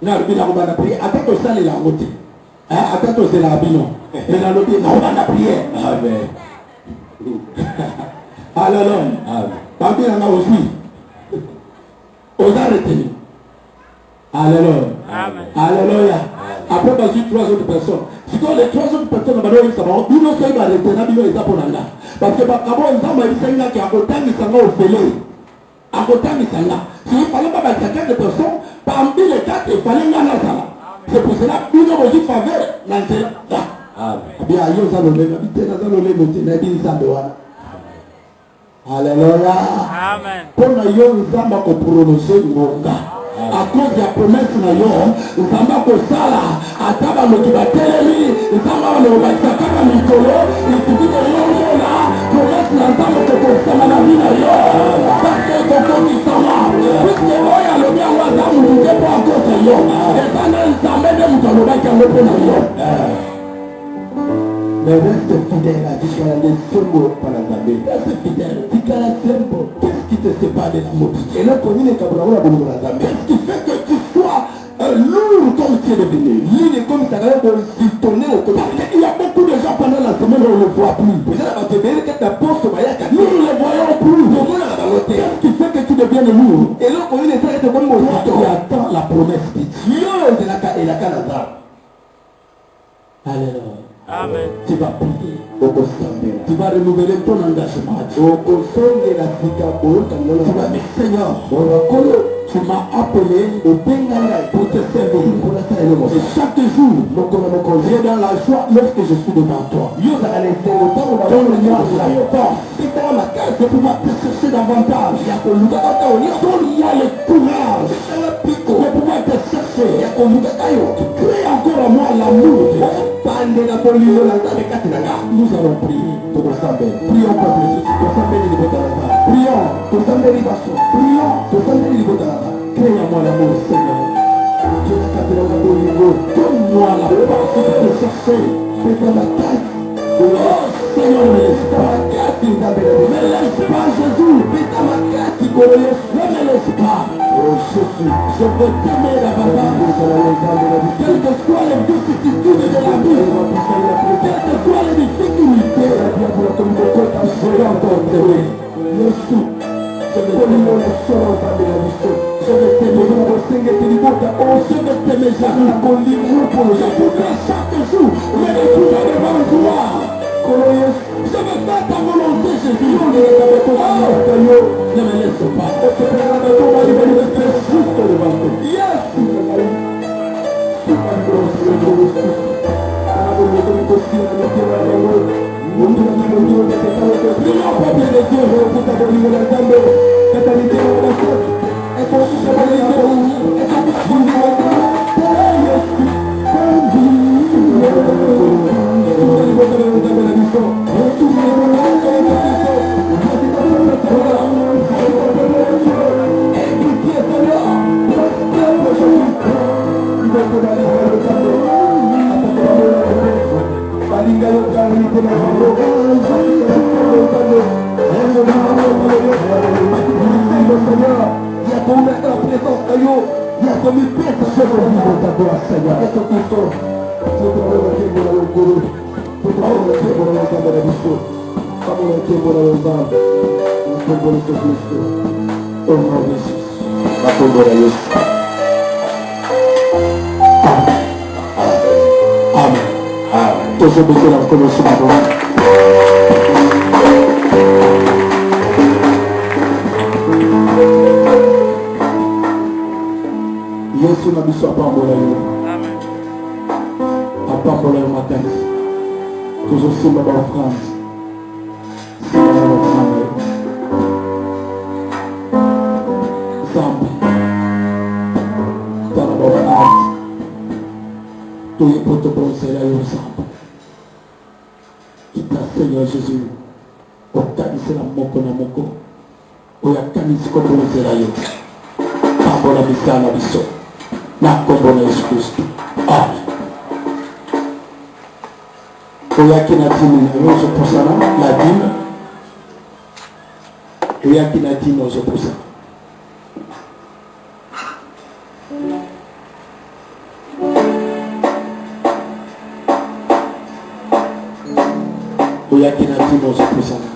na bina ko bana prier ata to sale la ngote ata to c'est la bino mais na lobi na bana prier amen alléluia amen babina na aussi aux arrêtés alléluia amen alléluia après basi 3 autres personnes si quand les 3 autres personnes ba do ça ba bino so ba arrêter na bino eza ponanga parce que ba kabo nzamba bisenga ki akotangi sanga ofele akotangi sanga si fallait pas battre 4 personnes parmi les 4 il fallait nga nazala c'est pour cela bino bozi faveur na nzela amen bien yo za lo le bitena za lo le motena bi nzambe wana alléluia amen pour yo nzamba ko prononcer ngonga à cause de la promesse na yo nzamba ko sala ataba moki batelemi nzamba wana obakisa kaka mikolo ikubika yo na promesse na nzamba ko sama na bina yo parce que kokoki sama puisque oya lobi yango aza motuke mpo akose yo ezana nzambe nde moto alobaki yango mpo na yo mais reste fidèle à Dikala de Sembo Panazambe. Reste fidèle. Dikala Sembo. Qu'est-ce qui te sépare de l'amour? Et là, pour nous, qu'est-ce qui fait que tu sois lourd comme tu es devenu? Ligne comme ça, il tournait au côté. Il y a beaucoup de gens pendant la semaine où on ne voit plus. Vous allez te dire que ta poste va y avoir. Nous ne le voyons plus. Qu'est-ce qui fait que tu deviens lourd? Et là, pour nous, c'est comme au tu attends la promesse de Dieu et la Canada. Alléluia. Amen. Tu vas prier. Tu vas renouveler ton engagement. Tu vas dire Seigneur, tu m'as appelé au Bengala pour te servir. Et chaque jour, je suis dans la joie lorsque je suis devant toi. Donne-moi la force. De pouvoir te chercher davantage. Donne-moi le courage de pouvoir te chercher. Crée encore à moi l'amour. Nous allons prier. Prions pour Jésus. Prions. Crée à moi l'amour, Seigneur. Donne-moi la force de te chercher. Fais dans la tête. Oh Seigneur, ne laisse pas. Ne laisse pas Jésus. Ne me laisse pas. Je veux t'aimer là-bas. Quelles que soient les vicissitudes de la vie, quelles que soient les difficultés, je vais encore t'aimer. Yesu, je vais t'aimer. Je vais t'aimer. Je vais t'aimer jamais. Je voudrais chaque jour me retrouver devant toi. Je veux faire ta volonté, Jésus. Ne me laisse pas. Yes. Prions pour bien de Dieu. Yesu na biso apambola yo. Apambola yo makasi. Tozosimba ba offrande. Simba ba offrande. Zambi. Tana ba offrande. Toye poto brosela yo zambi. Kita Seigneur Jésus. Okanisela moko na moko. Oya kanisi ko brosela yo. Pambola misala biso. Na kombo na Yesu Kristo. Amen. Oyaki na dîme na yo ozoposana la dîme. Oyaki na dîme ozoposana. Oyaki na dîme ozoposana.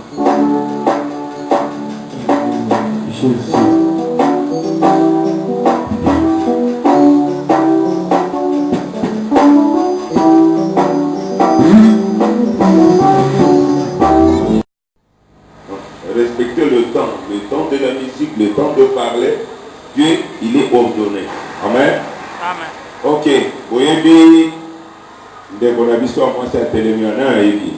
Jésus. Respectez le temps de la musique, le temps de parler. Dieu, il est ordonné. Amen. Amen. Ok. Boyebi, ndeko na biso moi c'est télémi na yebi.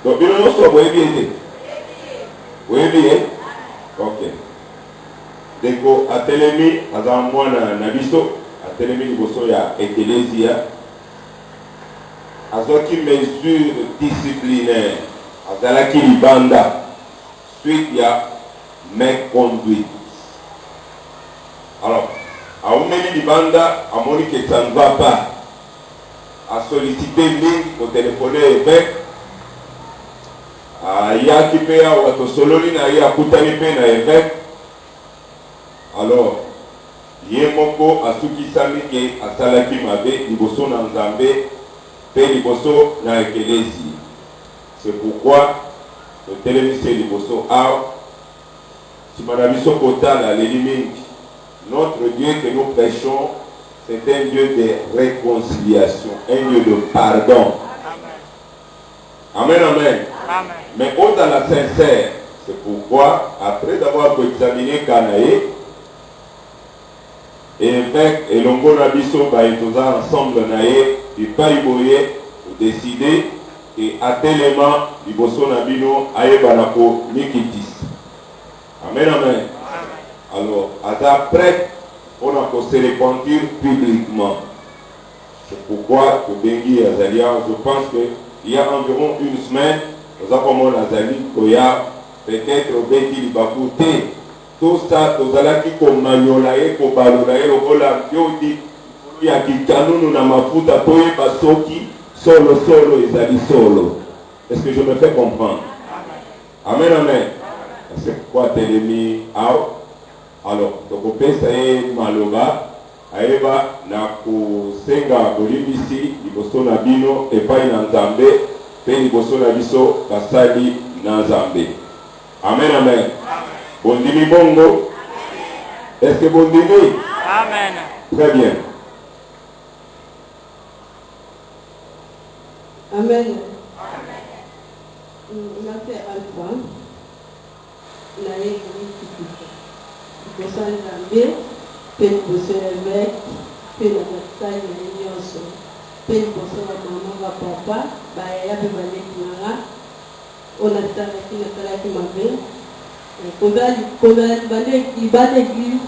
Donc bino so boyebi ete. Boyebi eh? Ok. Ndeko a télémi azan mwana na biso, a télémi liboso ya ecclésia. Azoki mesure disciplinaire. Azalaki libanda suite ya main conduite. Alors, à Oumeni libanda, à Monique que ça ne va pas, à solliciter ligne au téléphoner évêque, à Yakipea ou à Tosololi na Yakutani na évêque. Alors, Yemoko a Sukisami ke a Salaki Mabe, Liboso na Nzambe, pe Liboso na Ekelesi. C'est pourquoi le téléviseur Liboso a, si Madame Kota la limite, notre Dieu que nous prêchons, c'est un Dieu de réconciliation, un Dieu de pardon. Amen, amen. Amen. Mais au-delà de la sincère, c'est pourquoi, après avoir examiné Kanaé, évêque et l'ongo Nabiso Baïtoza ensemble naé, et Païboye, pour décider et à tel élément, Liboso Nabino, Ayebanako, Nikitis. Amen, amen. Alors, après, on a se repentir publiquement. C'est pourquoi, que Bengi et Azalia, je pense qu'il y a environ une semaine, nous avons Azali, Koya, peut-être Bengi Libakoute, tout ça, nous allons qui comme Maniolae, Kobalolae, Obola, Yodi, Yakitano, Namafuta, Toye, Basoki, solo, ezali solo. Est-ce que je me fais comprendre? Amen, amen. C'est quoi télémi out? Alors, donc on peut essayer maloba, aeba na kusenga bolibisi liboso na bino epai na Nzambe, pe liboso na biso basali na Nzambe. Amen, amen. Bondimi bongo? Est-ce que bondimi? Amen. Très bien. Amen. Merci Alpha. La église qui est Nzambe, pe liboso ya évêque, pe na basali na nyonso, pe liboso na mama ba papa, bayaya pe baleki nanga, ona salaki nasalaki mabe, kozala libanda église,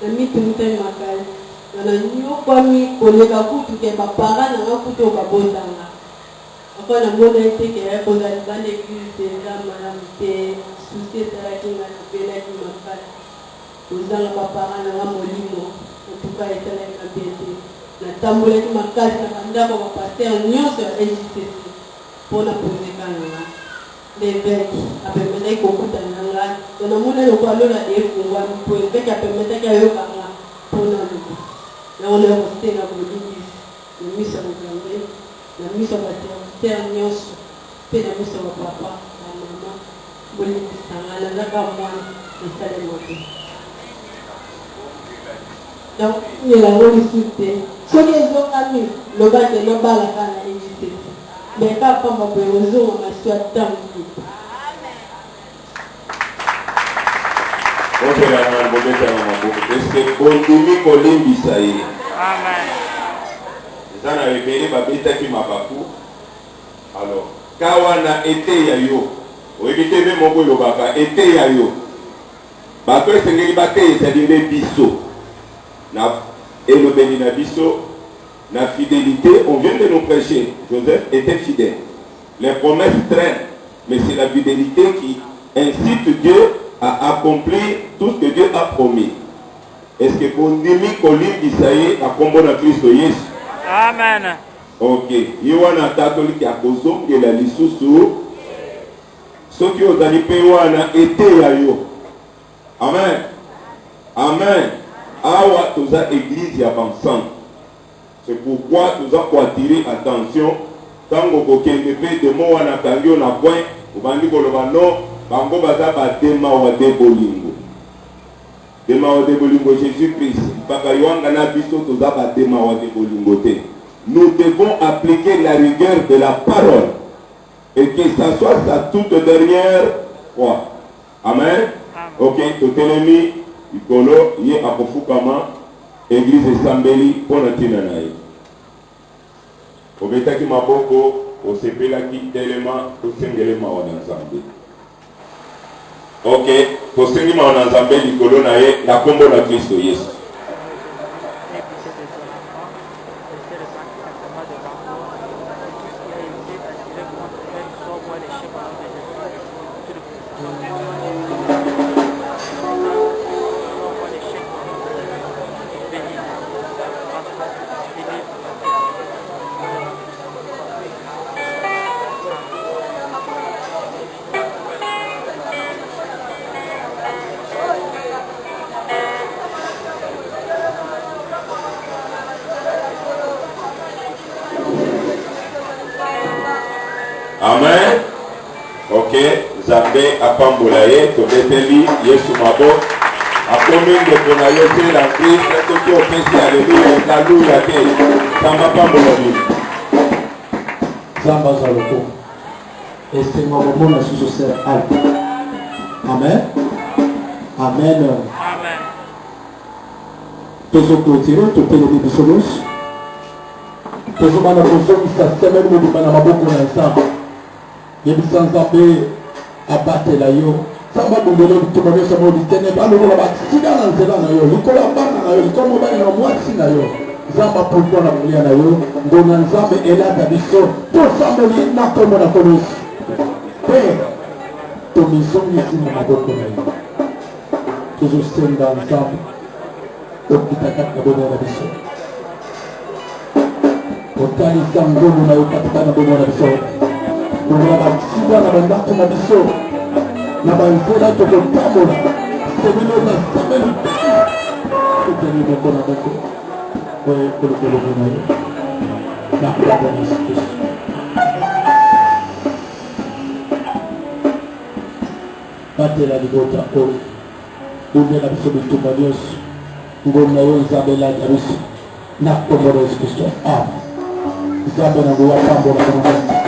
na mitungutani makasi, na nyokwami koleka kutu ke bapara nanga kutu oyo babotanga. Ako namona ete ke kozala libanda église eza malamu te, susi esalaki nga napelaki makasi. Kozala bapara nanga molimo, otuka esalaki mabe te. Natambolaki makasi na bandako bapaster nyonso ya EJCC mpona poseka nanga. L'évêque apemetaki kokutana na ngai, to namona lokola lola efungwami mpo évêque apemetaki ayoka nga mpona lobo. Yango na kosenga bolingisi na miso ya Nzambe, na miso ya baserviteur nyonso, mpe na miso ya papa na mama, bolingisa nga nazaka mwana esalema te. Donc yelango lisusu te, soki ezokami loba te nabalaka na EJCC, mais ka pamba boye ozonga masi ya ntango. Est-ce que bondimi kolimbisa ye? Amen. Eza na rebele babetaki mabaku. Alors, kawana ete ya yo. Oyebi te mpe moko elobaka ete ya yo. Bato esengeli bateyiseli nde biso. Na elobeli na biso, na fidélité, on vient de nous prêcher. Joseph était fidèle. Les promesses traînent, mais c'est la fidélité qui incite Dieu à accomplir tout ce que Dieu a promis. Est-ce que bondimi kolimbisa ye na kombo na Kristo Yesu? Amen. Ok. Ye wana tatoliki akozongela lisusu soki ozali mpe wana ete ya yo. Amen. Amen. Awa toza église ya bansante. C'est pourquoi nous avons attiré attention. Tango kokende pe de mo wana tangi na point obandi koloba no bango baza batema wa de bolingo. Dema wa de bolingo Jésus-Christ. Papa yoanga na biso toza batema wa de bolingo te. Nous devons appliquer la rigueur de la parole et que ça soit sa toute dernière fois. Amen. Ok, totelemi ikolo ye akofukama église esambeli pona tina na ye. Obetaki maboko osepelaki telema tosengelema wana Nzambe. Ok, tosengelema wana Nzambe likolo na ye na kombo na Kristo Yesu. Amen. Ok, Nzambe apambola ye tobeteli Yesu mabo akomi ndeko na yo te na Kristo soki opesi aleluya ekaluya te Nzambe apambola bino. Nzambe aza lokomo esenga komona susu ser alpe. Amen. Amen. Amen. tozokotire topeleli biso nyonso tozobana kozongisa semene mobima na maboko na Nzambe. Yebisa Nzambe abatela yo Nzambe abongela bitumba nyonso ya molitene balongola basika na nzela na yo likolo ya bana na yo likolo mobali na mwasi na yo Nzambe apolwa na molia na yo ngona Nzambe elata biso tosambeli na kombo na Yesu mpe tomizongisi na maboko na yo tozosenga Nzambe okita kati na bomo na biso otalisa ngolu na yo katika na bomo na biso Nous avons na bandako na biso na banzela tokotambola semelo na semelo tokeni moko na moko oyo kolokoloko na yo na kombo na Yesu Kristo. Batela libota oyo ungela biso bitumba nyonso ngoni na yo nzambe elanja biso na kombo na Yesu Kristo. Amen. Nzambe na ngo wapambola